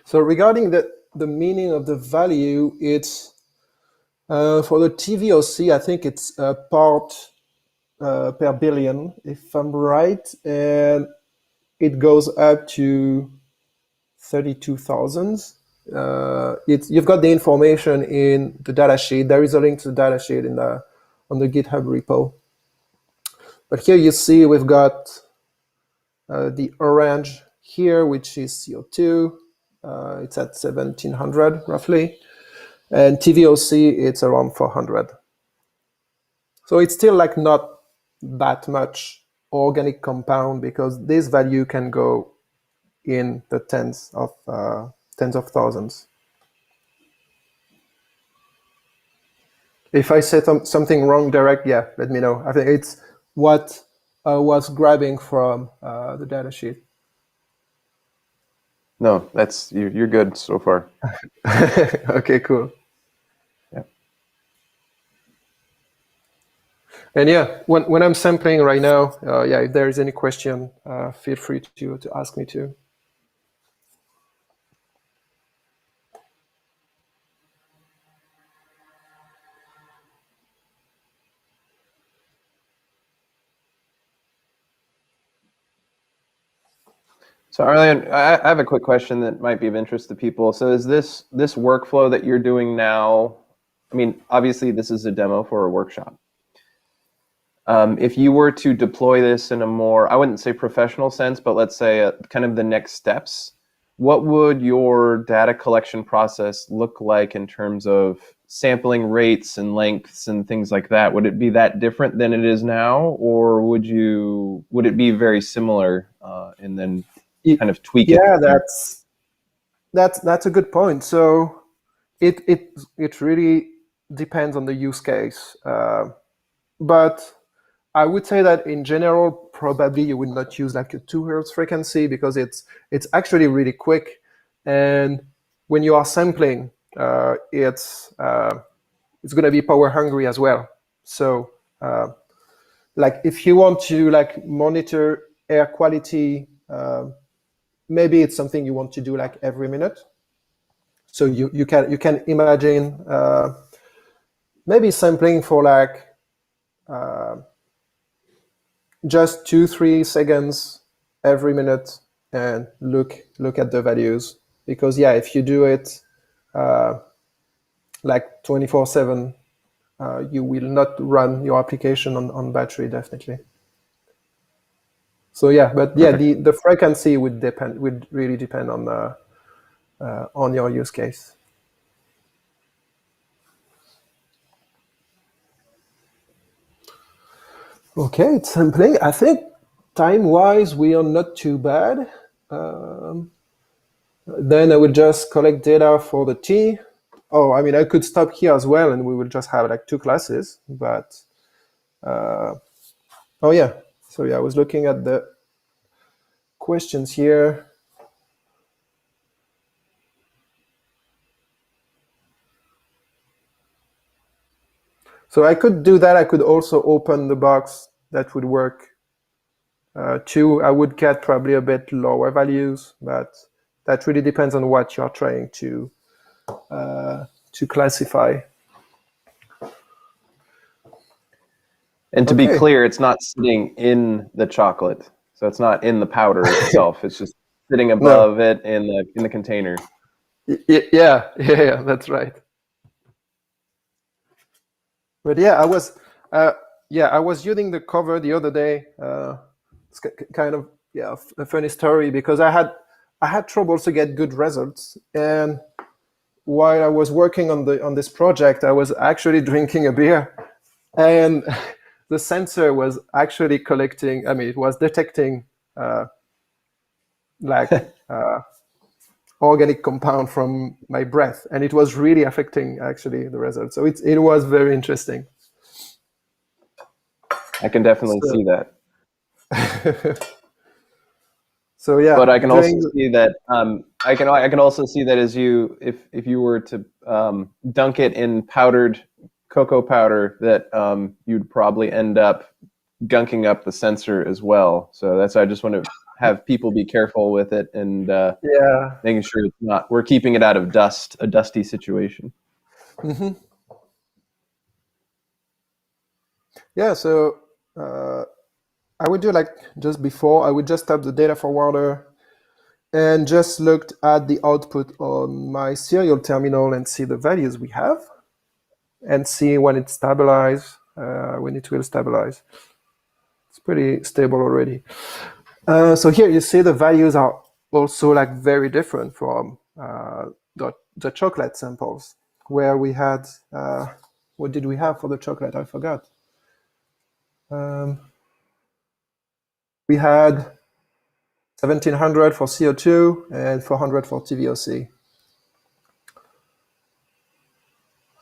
So regarding the meaning of the value, it's for the TVOC, I think it's part per billion, if I'm right, and it goes up to 32,000. You've got the information in the datasheet. There is a link to the datasheet on the GitHub repo. But here you see we've got the orange here, which is CO2. It's at 1,700 roughly. And TVOC, it's around 400. So it's still like not that much organic compound because this value can go in the tens of thousands. If I said something wrong, direct, yeah, let me know. I think it's what I was grabbing from the data sheet. No, that's you're good so far. Okay, cool. Yeah. And yeah, when I'm sampling right now, yeah, if there is any question, feel free to ask me too. So Arlene, I have a quick question that might be of interest to people. So is this workflow that you're doing now, I mean, obviously this is a demo for a workshop. If you were to deploy this in a more, I wouldn't say professional sense, but let's say kind of the next steps, what would your data collection process look like in terms of sampling rates and lengths and things like that? Would it be that different than it is now, or would it be very similar and then kind of tweak it? Yeah, that's a good point. So it really depends on the use case, but I would say that in general, probably you would not use like a 2 Hz frequency because it's actually really quick, and when you are sampling, it's going to be power hungry as well. So like if you want to like monitor air quality, maybe it's something you want to do like every minute. So you can imagine maybe sampling for like just 2-3 seconds every minute and look at the values, because yeah, if you do it like 24/7, you will not run your application on battery, definitely. So yeah, but yeah, the frequency would really depend on your use case. Okay, it's sampling. I think time-wise, we are not too bad. Then I will just collect data for the T. Oh, I mean, I could stop here as well, and we will just have like 2 classes. But oh yeah, so yeah, I was looking at the questions here. So I could do that. I could also open the box. That would work too. I would get probably a bit lower values, but that really depends on what you're trying to classify. And to be clear, it's not sitting in the chocolate, so it's not in the powder itself. It's just sitting above it in the container. Yeah, that's right. But yeah, I was using the cover the other day. It's kind of a funny story, because I had trouble to get good results, and while I was working on this project, I was actually drinking a beer, and the sensor was actually collecting. I mean, it was detecting like organic compound from my breath, and it was really affecting actually the results. So it was very interesting. I can definitely see that. So yeah, but I can also see that I can also see that as if you were to dunk it in powdered cocoa powder, that you'd probably end up gunking up the sensor as well. So that's why I just want to have people be careful with it and making sure we're keeping it out of a dusty situation. Mm-hmm. Yeah, so I would do like just before, I would just tap the data forwarder and just looked at the output on my serial terminal and see the values we have and see when it stabilizes, when it will stabilize. It's pretty stable already. So here you see the values are also like very different from the chocolate samples, where we had, what did we have for the chocolate? I forgot. We had 1700 for CO2 and 400 for TVOC.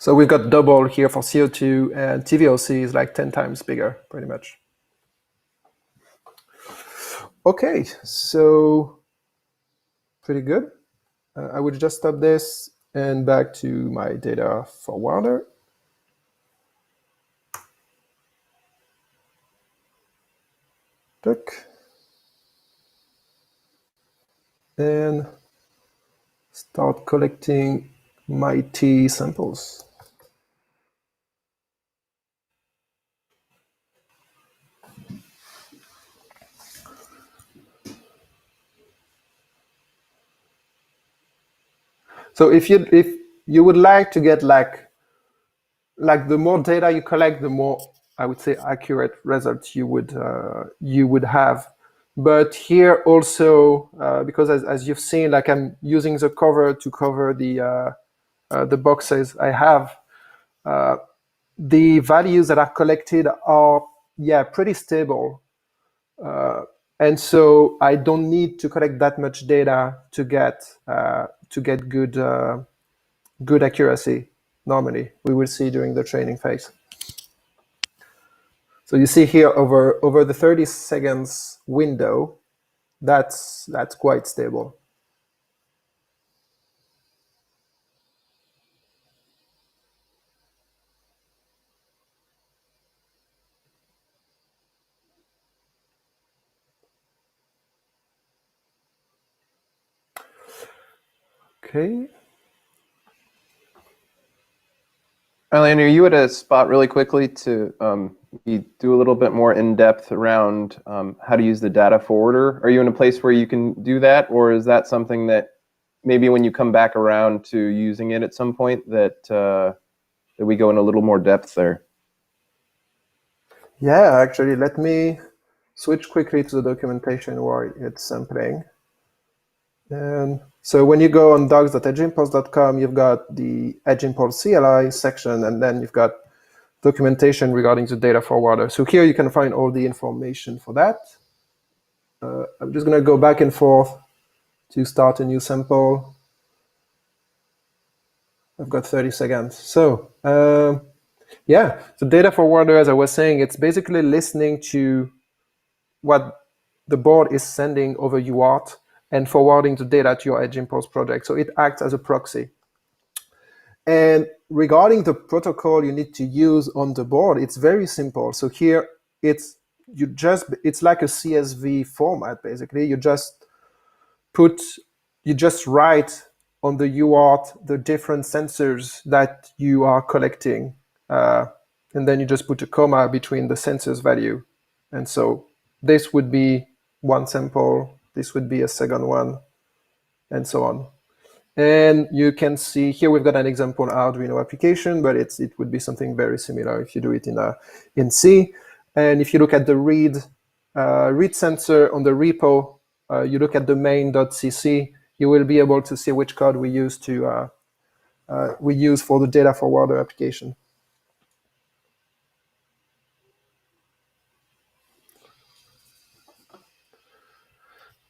So we've got double here for CO2, and TVOC is like 10 times bigger, pretty much. Okay, so pretty good. I would just stop this and back to my data forwarder. And start collecting my T samples. So if you would like to get like the more data you collect, the more, I would say, accurate results you would have. But here also, because as you've seen, like I'm using the cover to cover the boxes I have, the values that are collected are, pretty stable. And so I don't need to collect that much data to get good accuracy. Normally, we will see during the training phase. So you see here over the 30 seconds window, that's quite stable. Okay. Arlene, are you at a spot really quickly to do a little bit more in-depth around how to use the data forwarder? Are you in a place where you can do that, or is that something that maybe when you come back around to using it at some point that that we go in a little more depth there? Yeah, actually, let me switch quickly to the documentation where it's sampling. And so when you go on docs.edgeimpulse.com, you've got the EdgeImpulse CLI section, and then you've got documentation regarding the data forwarder. So here you can find all the information for that. I'm just going to go back and forth to start a new sample. I've got 30 seconds. So yeah, the data forwarder, as I was saying, it's basically listening to what the board is sending over UART and forwarding the data to your EdgeImpulse project. So it acts as a proxy. And regarding the protocol you need to use on the board, it's very simple. So here it's like a CSV format, basically. You just write on the UART the different sensors that you are collecting. And then you just put a comma between the sensors value. And so this would be one sample, this would be a second one, and so on. And you can see here we've got an example Arduino application, but it would be something very similar if you do it in C. And if you look at the read sensor on the repo, you look at the main.cc, you will be able to see which code we use for the data forwarder application.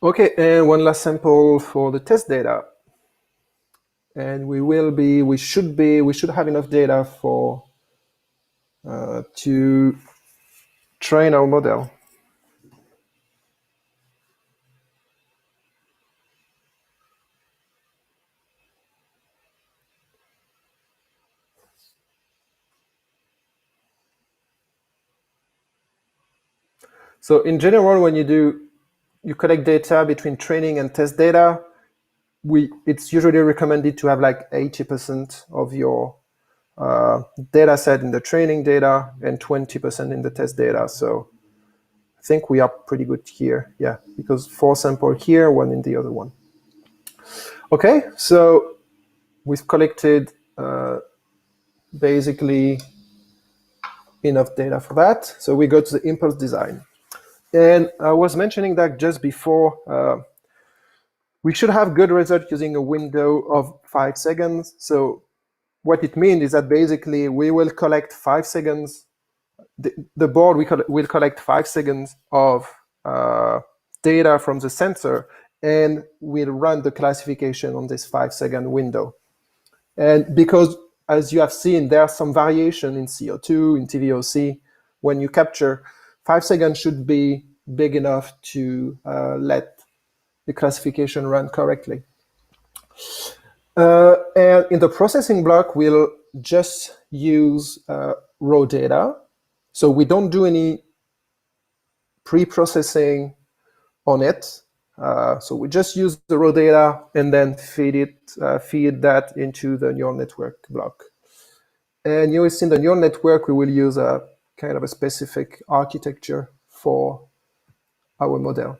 Okay, and one last sample for the test data. And we should have enough data for to train our model. So in general, when you collect data between training and test data, it's usually recommended to have like 80% of your data set in the training data and 20% in the test data. So I think we are pretty good here, yeah, because 4 samples here, 1 in the other one. Okay, so we've collected basically enough data for that. So we go to the impulse design. And I was mentioning that just before, we should have good results using a window of 5 seconds. So what it means is that basically we will collect 5 seconds, the board will collect 5 seconds of data from the sensor, and we'll run the classification on this 5-second window. And because as you have seen, there are some variation in CO2, in TVOC. When you capture, 5 seconds should be big enough to let the classification run correctly. And in the processing block, we'll just use raw data. So we don't do any pre-processing on it. So we just use the raw data and then feed that into the neural network block. And you will see in the neural network, we will use a kind of a specific architecture for our model.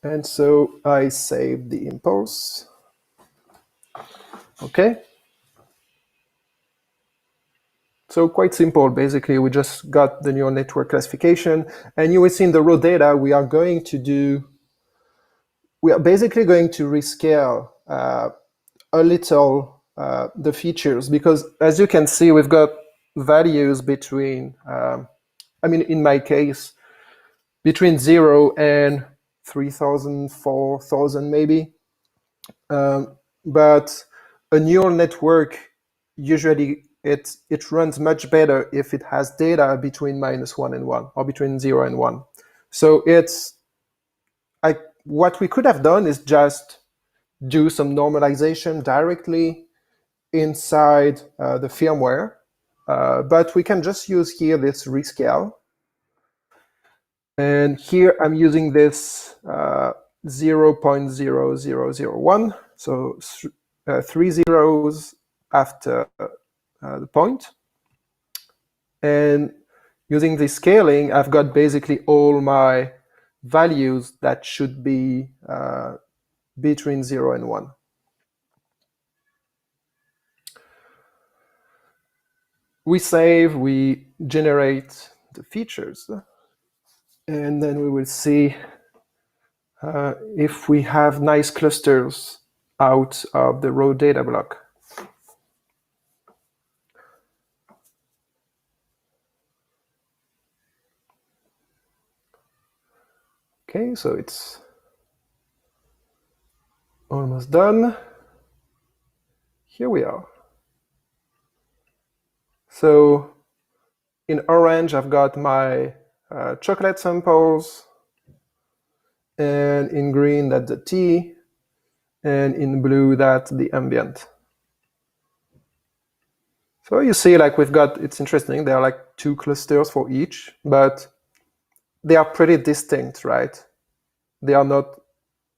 And so I save the impulse. Okay. So quite simple. Basically, we just got the neural network classification. And you will see in the raw data, we are basically going to rescale a little the features, because as you can see, we've got values between, in my case, between 0 and 3,000, 4,000 maybe. But a neural network, usually it runs much better if it has data between -1 and 1, or between 0 and 1. So what we could have done is just do some normalization directly inside the firmware, but we can just use here this rescale. And here I'm using this 0.0001, so 3 zeros after the point. And using this scaling, I've got basically all my values that should be between 0 and 1. We save, we generate the features, and then we will see if we have nice clusters out of the raw data block. Okay, so it's almost done. Here we are. So in orange, I've got my chocolate samples, and in green, that's the tea, and in blue, that's the ambient. So you see, like we've got, it's interesting, there are like 2 clusters for each, but they are pretty distinct, right? They are not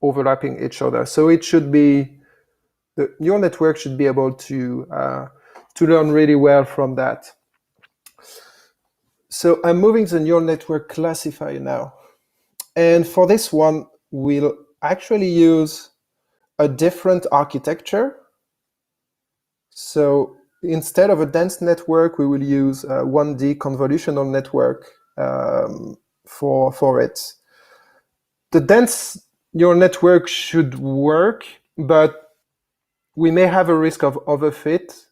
overlapping each other. So it should be, the neural network should be able to learn really well from that. So I'm moving the neural network classifier now. And for this one, we'll actually use a different architecture. So instead of a dense network, we will use a 1D convolutional network for it. The dense neural network should work, but we may have a risk of overfit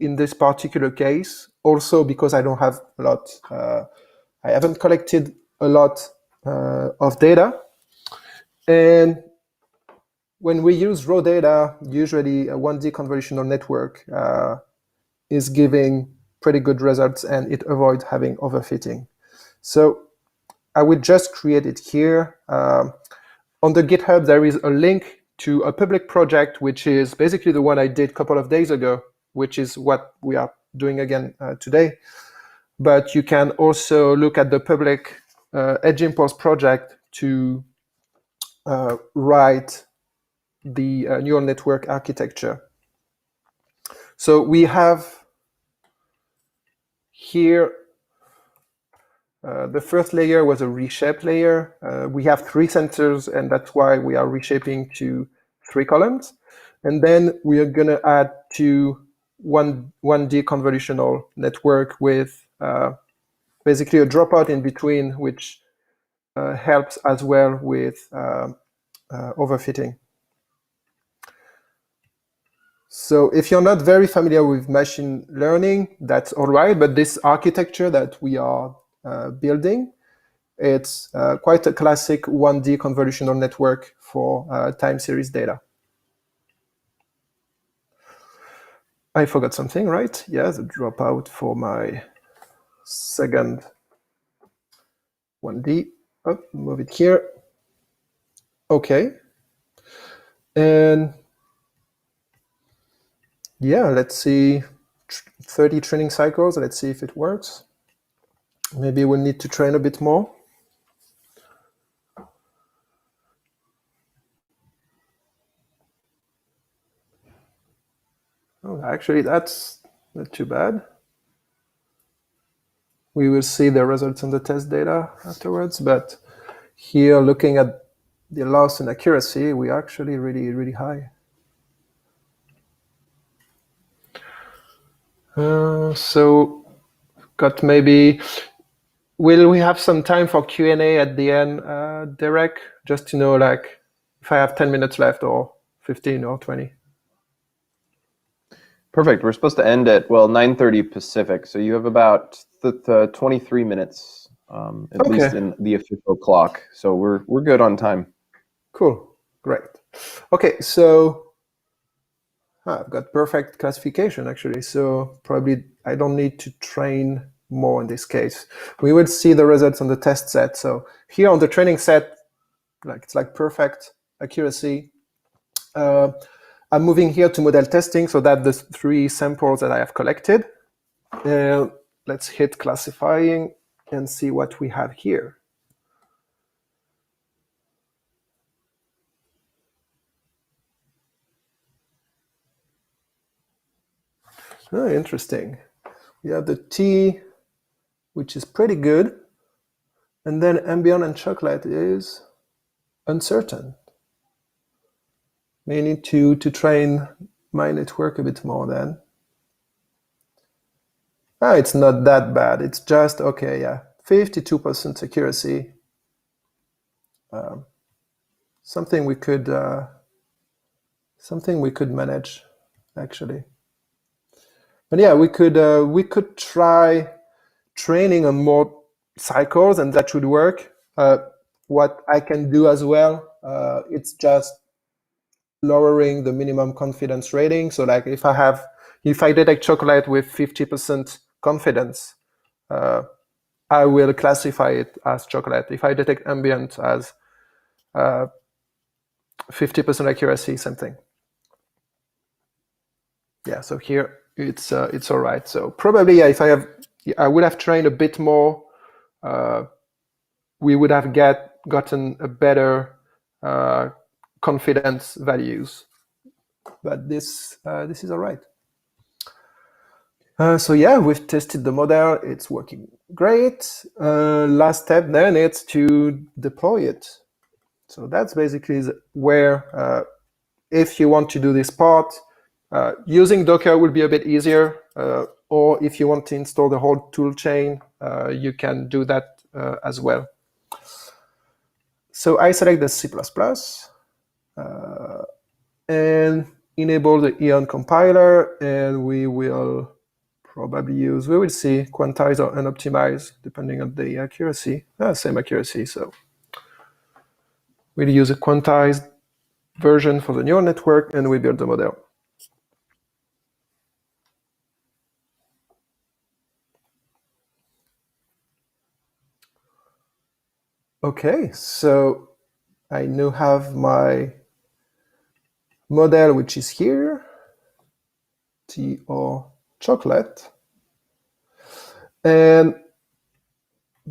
in this particular case, also because I don't have a lot, I haven't collected a lot of data. And when we use raw data, usually a 1D convolutional network is giving pretty good results, and it avoids having overfitting. So I will just create it here. On the GitHub, there is a link to a public project, which is basically the one I did a couple of days ago, which is what we are doing again today. But you can also look at the public EdgeImpulse project to write the neural network architecture. So we have here, the first layer was a reshape layer. We have 3 sensors, and that's why we are reshaping to 3 columns. And then we are going to add 2 1D convolutional network with basically a dropout in between, which helps as well with overfitting. So if you're not very familiar with machine learning, that's all right. But this architecture that we are building, it's quite a classic 1D convolutional network for time series data. I forgot something, right? Yeah, the dropout for my second 1D. Oh, move it here. Okay. And yeah, let's see, 30 training cycles. Let's see if it works. Maybe we'll need to train a bit more. Oh, actually, that's not too bad. We will see the results on the test data afterwards, but here, looking at the loss in accuracy, we actually really high. So, got maybe. Will we have some time for Q&A at the end, Derek? Just to know, like, if I have 10 minutes left, or 15 or 20. Perfect. We're supposed to end at, well, 9:30 Pacific, so you have about 23 minutes, at Okay. least in the official clock. So we're good on time. Cool. Great. Okay, so I've got perfect classification, actually. So probably I don't need to train more in this case. We will see the results on the test set. So here on the training set, like it's like perfect accuracy. I'm moving here to model testing, so that the 3 samples that I have collected. Let's hit classifying and see what we have here. Oh, interesting. We have the T, which is pretty good. And then ambient and chocolate is uncertain. May need to train my network a bit more then. It's not that bad. It's just, okay, yeah, 52% accuracy. Something we could manage, actually. But yeah, we could try training on more cycles, and that should work. What I can do as well, it's just lowering the minimum confidence rating. So like if I detect chocolate with 50% confidence, I will classify it as chocolate. If I detect ambient as 50% accuracy, same thing. Yeah, so here it's all right. So probably, yeah, if I would have trained a bit more, we would have gotten a better confidence values. But this is all right. So yeah, we've tested the model. It's working great. Last step then it's to deploy it. So that's basically where, if you want to do this part, using Docker will be a bit easier. Or if you want to install the whole tool chain, you can do that as well. So I select the C++ and enable the Eon compiler, and we will probably we will see quantize or unoptimize depending on the accuracy. Same accuracy, so we'll use a quantized version for the neural network, and we build the model. Okay, so I now have my model, which is here, T or chocolate. And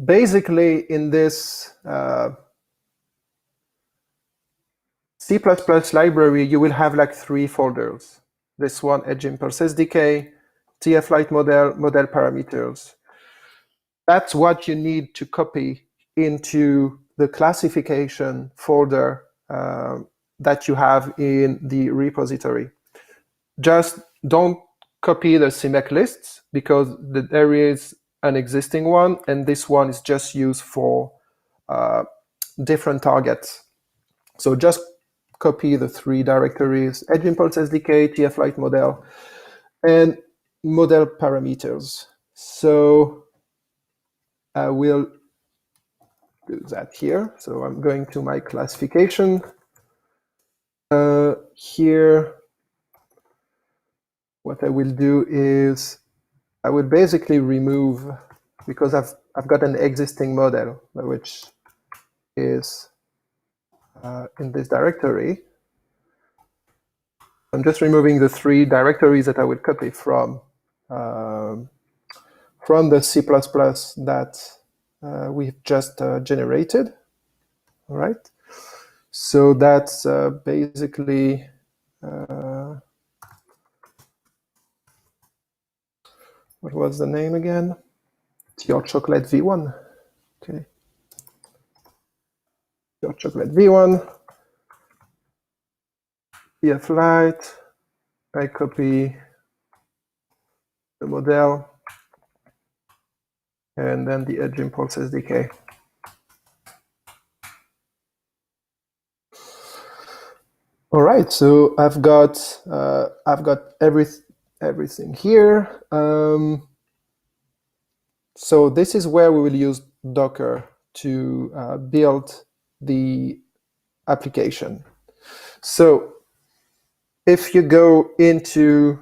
basically in this C++ library, you will have like 3 folders. This one, Edge Impulse SDK, TF-Lite model, model parameters. That's what you need to copy into the classification folder that you have in the repository. Just don't copy the CMake lists, because there is an existing one, and this one is just used for different targets. So just copy the 3 directories: Edge Impulse SDK, TF-Lite model, and model parameters. So I will do that here. So I'm going to my classification. Here, what I will do is I will basically remove, because I've got an existing model which is in this directory. I'm just removing the 3 directories that I will copy from the C++ that we've just generated. All right. So that's basically what was the name again? Your chocolate v1. Okay. Your chocolate v1. pflight. I copy the model, and then the Edge Impulse SDK. All right, so I've got everything here. So this is where we will use Docker to build the application. So if you go into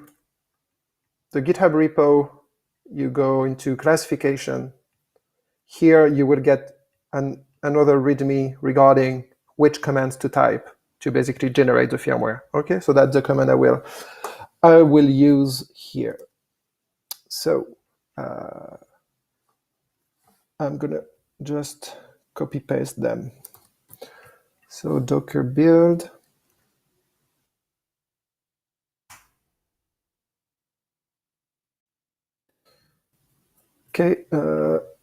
the GitHub repo, you go into classification. Here you will get another README regarding which commands to type to basically generate the firmware. Okay, so that's the command I will use here. So I'm gonna just copy paste them. So Docker build. Okay,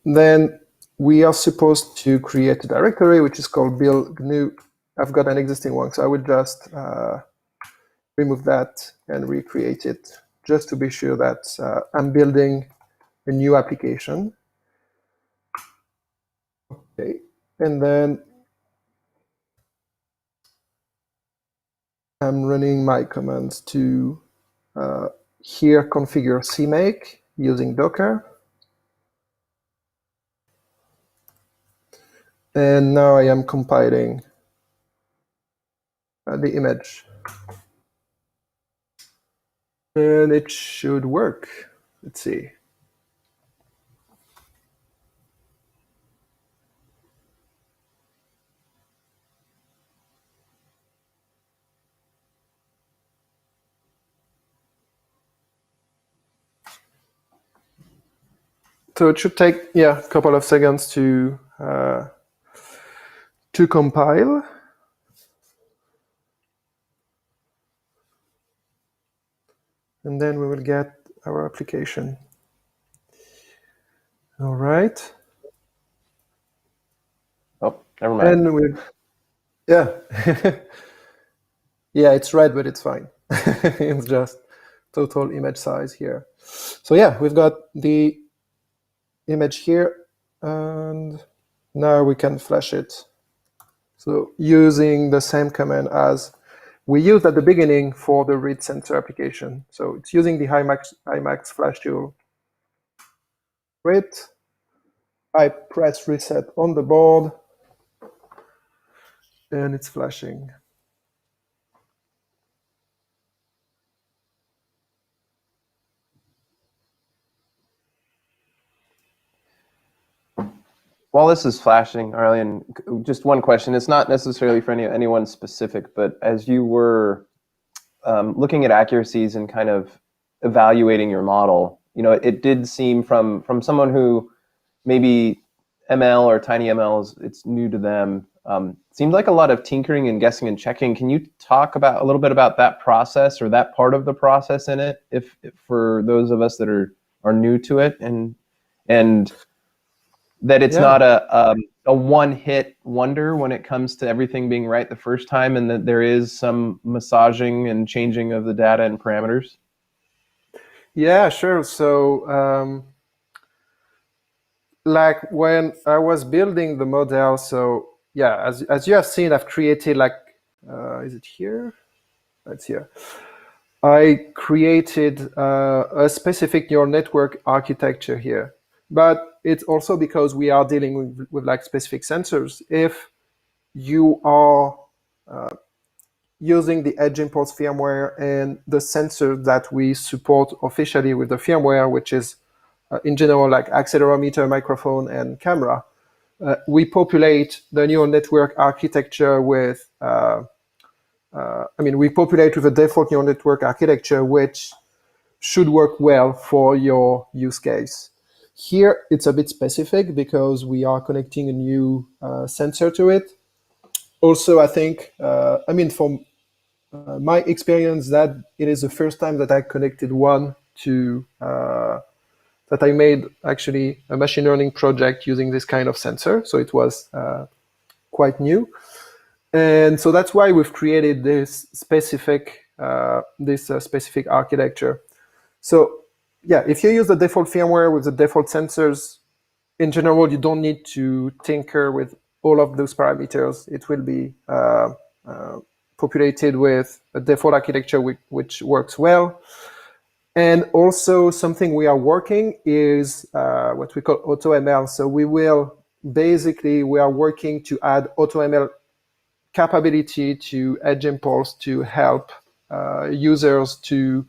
then we are supposed to create a directory which is called build GNU. I've got an existing one, so I will just remove that and recreate it just to be sure that I'm building a new application. Okay, and then I'm running my commands to here configure CMake using Docker. And now I am compiling the image. And it should work. Let's see. So it should take, yeah, a couple of seconds to compile. And then we will get our application. All right. Oh, never mind. And we, yeah. Yeah, it's red, but it's fine. It's just total image size here. So yeah, we've got the image here, and now we can flash it. So using the same command as we used at the beginning for the read sensor application. So it's using the IMAX flash tool. Great. I press reset on the board, and it's flashing. While this is flashing, Aurélien, just one question. It's not necessarily for anyone specific, but as you were looking at accuracies and kind of evaluating your model, you know, it did seem from someone who maybe ML or TinyML it's new to them, seemed like a lot of tinkering and guessing and checking. Can you talk about a little bit about that process or that part of the process in it, if for those of us that are new to it, and that it's not a one-hit wonder when it comes to everything being right the first time, and that there is some massaging and changing of the data and parameters? Yeah, sure. So like when I was building the model, so yeah, as you have seen, I've created like, is it here? It's here. I created a specific neural network architecture here. But it's also because we are dealing with like specific sensors. If you are using the Edge Impulse firmware and the sensors that we support officially with the firmware, which is in general like accelerometer, microphone, and camera, we populate the neural network architecture with, we populate with a default neural network architecture, which should work well for your use case. Here, it's a bit specific because we are connecting a new sensor to it. Also, I think, from my experience, that it is the first time that I connected one to, that I made actually a machine learning project using this kind of sensor. So it was quite new. And so that's why we've created this specific architecture. So yeah, if you use the default firmware with the default sensors, in general, you don't need to tinker with all of those parameters. It will be populated with a default architecture which works well. And also something we are working is what we call AutoML. So we are working to add AutoML capability to Edge Impulse to help users to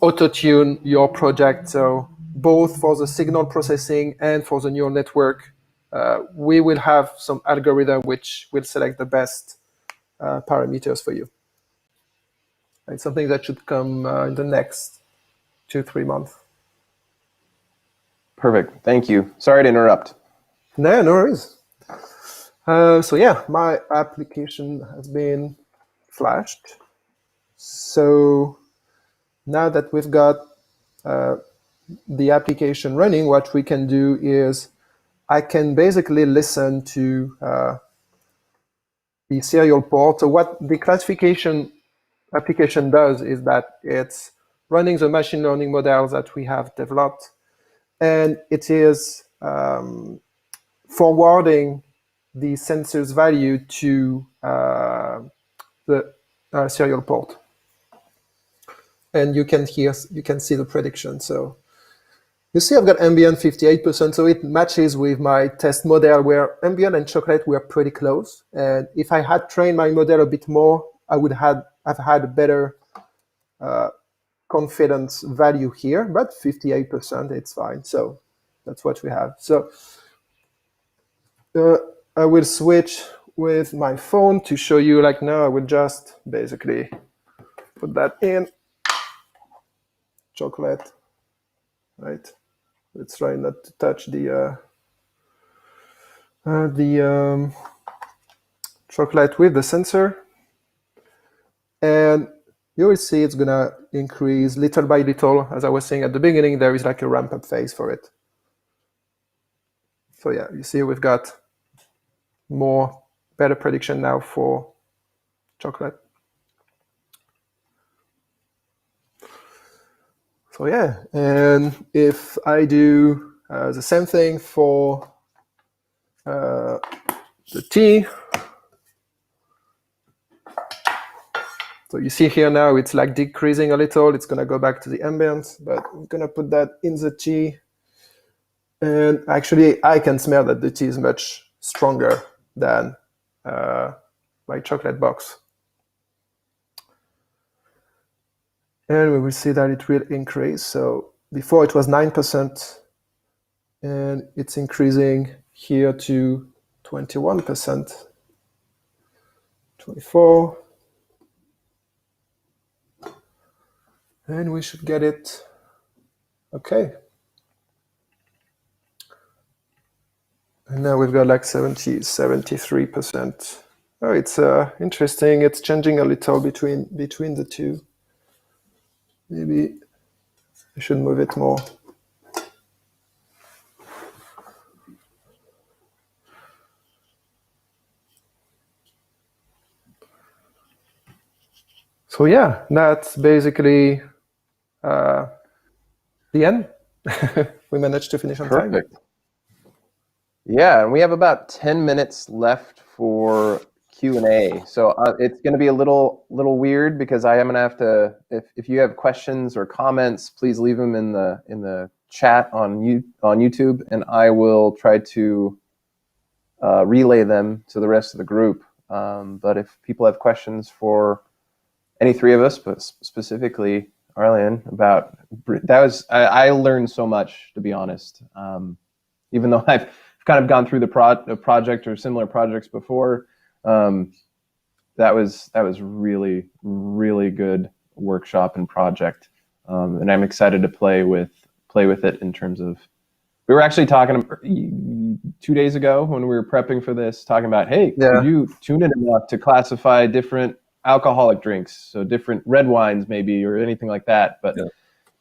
auto-tune your project. So both for the signal processing and for the neural network, we will have some algorithm which will select the best parameters for you. It's something that should come in the next 2-3 months. Perfect. Thank you. Sorry to interrupt. No worries. So yeah, my application has been flashed. So now that we've got the application running, what we can do is I can basically listen to the serial port. So what the classification application does is that it's running the machine learning models that we have developed, and it is forwarding the sensor's value to the serial port. And you can see the prediction. So you see I've got ambient 58%, so it matches with my test model where ambient and chocolate were pretty close. And if I had trained my model a bit more, I would have had a better confidence value here, but 58%, it's fine. So that's what we have. So I will switch with my phone to show you, like now I will just basically put that in. Chocolate, right? Let's try not to touch the chocolate with the sensor. And you will see it's gonna increase little by little. As I was saying at the beginning, there is like a ramp up phase for it. So yeah, you see we've got better prediction now for chocolate. So yeah, and if I do the same thing for the tea, so you see here now it's like decreasing a little. It's gonna go back to the ambient, but I'm gonna put that in the tea. And actually I can smell that the tea is much stronger than my chocolate box. And we will see that it will increase. So before it was 9%, and it's increasing here to 21%, 24%. And we should get it. Okay. And now we've got like 73%. Oh, it's interesting. It's changing a little between the two. Maybe I should move it more. So yeah, that's basically the end. We managed to finish on time. Perfect. Yeah, and we have about 10 minutes left for Q&A. So it's going to be a little weird because I am going to have to, if you have questions or comments, please leave them in the chat on YouTube, and I will try to relay them to the rest of the group. But if people have questions for any three of us, but specifically Arlen, about that was I learned so much, to be honest. Even though I've kind of gone through the project or similar projects before, that was really, really good workshop and project, and I'm excited to play with it in terms of. We were actually talking 2 days ago when we were prepping for this, talking about, hey, could you tune it enough to classify different alcoholic drinks, so different red wines maybe, or anything like that. But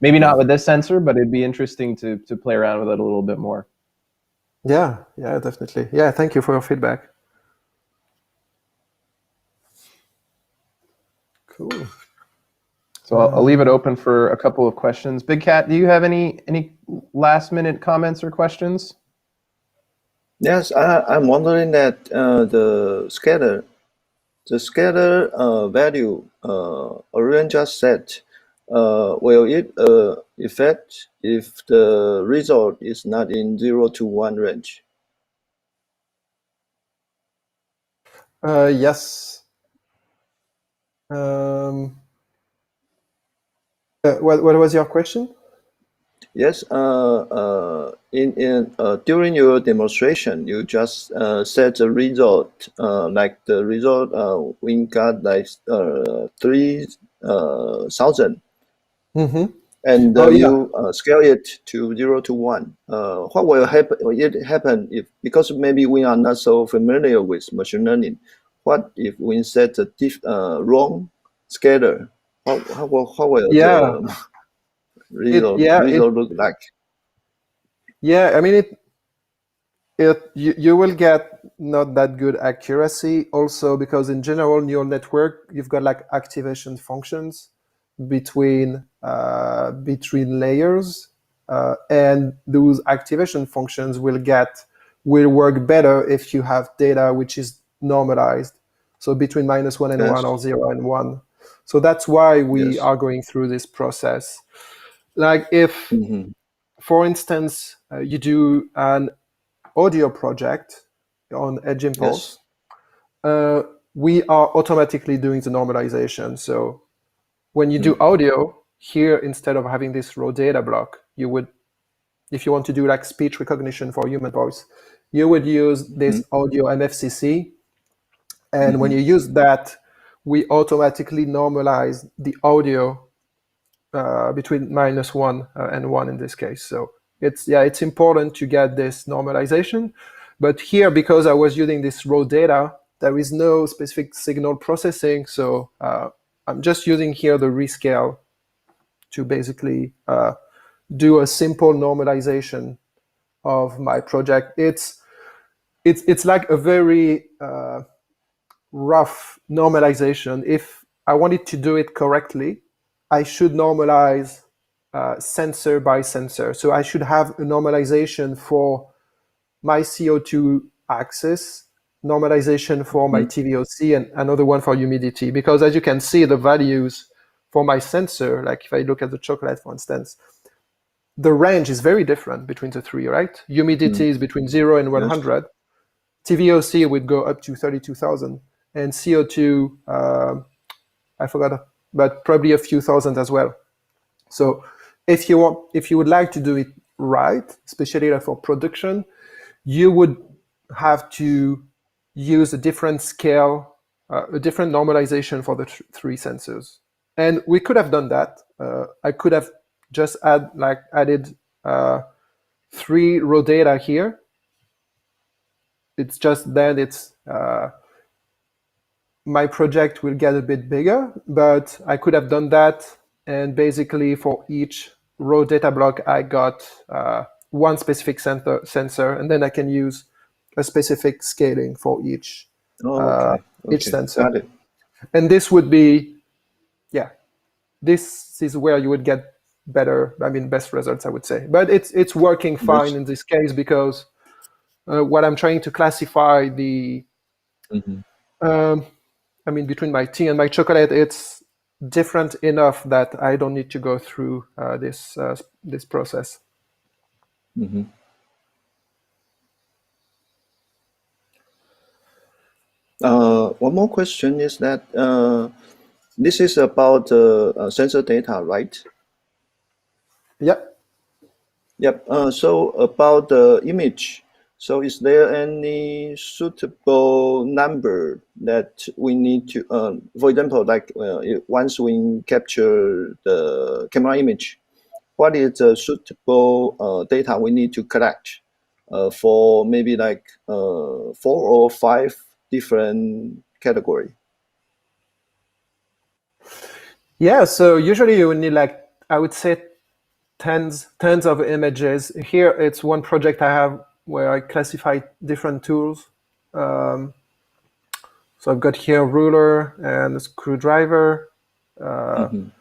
maybe not with this sensor, but it'd be interesting to play around with it a little bit more. Yeah, definitely. Yeah, thank you for your feedback. Cool. So I'll leave it open for a couple of questions. Big Cat, do you have any last minute comments or questions? Yes, I'm wondering that the scalar value Aurelian just set, will it affect if the result is not in 0 to 1 range? Yes. What was your question? Yes, during your demonstration, you just set the result, like the result we got like 3,000, and you scale it to 0 to 1. What will happen if, because maybe we are not so familiar with machine learning, what if we set a wrong scalar? How will the result look like? Yeah, I mean you will get not that good accuracy also, because in general neural network you've got like activation functions between layers, and those activation functions will work better if you have data which is normalized, so between -1 and 1 or 0 and 1. So that's why we are going through this process. Like if for instance you do an audio project on Edge Impulse, we are automatically doing the normalization. So when you do audio here, instead of having this raw data block, you would, if you want to do like speech recognition for human voice, you would use this audio MFCC. And when you use that, we automatically normalize the audio between -1 and 1 in this case. So it's important to get this normalization. But here, because I was using this raw data, there is no specific signal processing. So I'm just using here the rescale to basically do a simple normalization of my project. It's like a very rough normalization. If I wanted to do it correctly, I should normalize sensor by sensor. So I should have a normalization for my CO2 axis, normalization for my TVOC, and another one for humidity. Because as you can see, the values for my sensor, like if I look at the chocolate, for instance, the range is very different between the three, right? Humidity is between 0 and 100. Yes. TVOC would go up to 32,000. And CO2, I forgot, but probably a few thousand as well. So if you would like to do it right, especially for production, you would have to use a different scale, a different normalization for the three sensors. And we could have done that. I could have just added 3 raw data here. It's just then my project will get a bit bigger, but I could have done that. And basically for each raw data block, I got one specific sensor, and then I can use a specific scaling for each sensor. Got it. And this would be, this is where you would get best results, I would say. But it's working fine in this case, because what I'm trying to classify between my tea and my chocolate, it's different enough that I don't need to go through this process. One more question is that this is about sensor data, right? Yep. Yep. So about the image, so is there any suitable number that we need to, for example, like once we capture the camera image, what is the suitable data we need to collect for maybe like 4 or 5 different category? Yeah, so usually you would need like, I would say tens of images. Here it's one project I have where I classify different tools. So I've got here a ruler and a screwdriver, Mhm.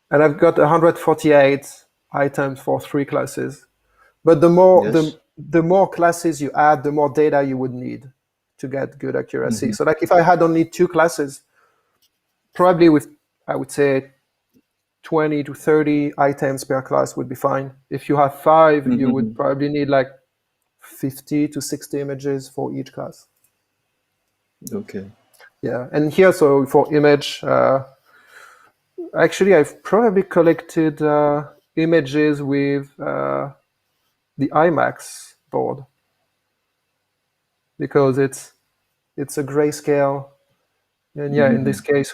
and I've got 148 items for 3 classes. But the more Yes. the more classes you add, the more data you would need to get good accuracy. Mhm. So like if I had only 2 classes, probably with, I would say, 20 to 30 items per class would be fine. If you have 5, you would Mhm. probably need like 50 to 60 images for each class. Okay. Yeah, and here, so for image, actually, I've probably collected images with the IMAX board because it's a grayscale, and yeah, in this Mhm. case,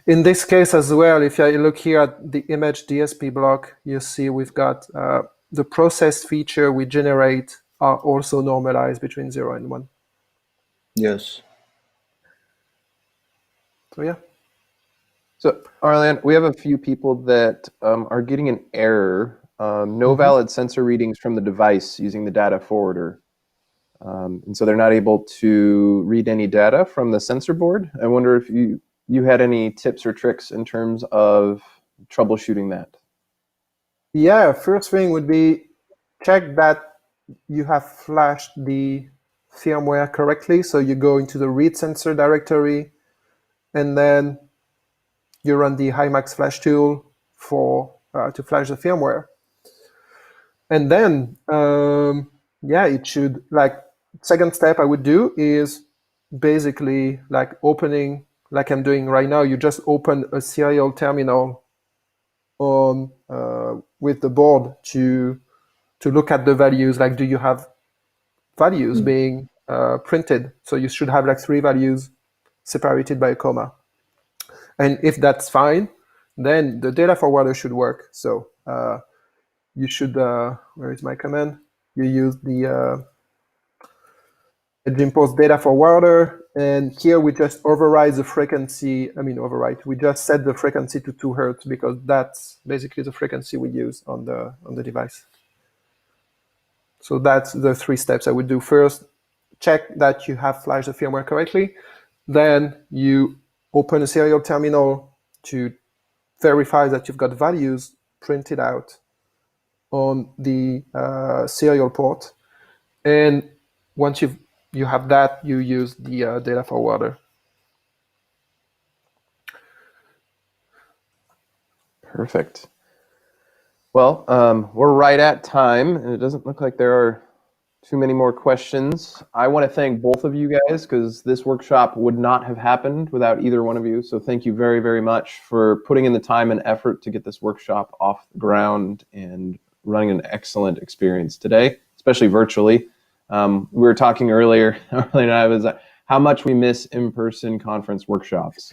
in this case as well, if you look here at the image DSP block, you see we've got the process feature we generate are also normalized between 0 and 1. Yes. So yeah. So, Arlan, we have a few people that are getting an error. No Mm-hmm. valid sensor readings from the device using the data forwarder. And so they're not able to read any data from the sensor board. I wonder if you had any tips or tricks in terms of troubleshooting that. Yeah, first thing would be check that you have flashed the firmware correctly. So you go into the read sensor directory, and then you run the HiMax flash tool for to flash the firmware. And then, yeah, it should, like, second step I would do is basically like opening, like I'm doing right now, you just open a serial terminal on with the board to look at the values. Like, do you have values Mm. being printed? So you should have like 3 values separated by a comma. And if that's fine, then the data forwarder should work. So you should, where is my command? You use the Gimpos data forwarder, and here we just override the frequency. We just set the frequency to 2 hertz because that's basically the frequency we use on the device. So that's the 3 steps I would do. First, check that you have flashed the firmware correctly. Then you open a serial terminal to verify that you've got values printed out on the serial port. And once you have that, you use the data forwarder. Perfect. Well, we're right at time, and it doesn't look like there are too many more questions. I want to thank both of you guys because this workshop would not have happened without either one of you. So thank you very, very much for putting in the time and effort to get this workshop off the ground and running an excellent experience today, especially virtually. We were talking earlier, and I was how much we miss in-person conference workshops.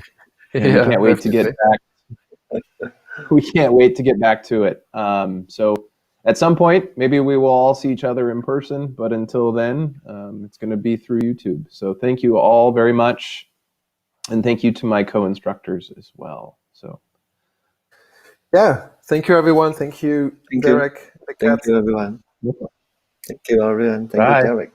And we can't wait to get back. We can't wait to get back to it. So at some point, maybe we will all see each other in person, but until then, it's going to be through YouTube. So thank you all very much, and thank you to my co-instructors as well. So yeah, thank you everyone. Thank you, Thank you. Derek. Thank you, everyone. Thank you, everyone. Thank Bye. you, Derek.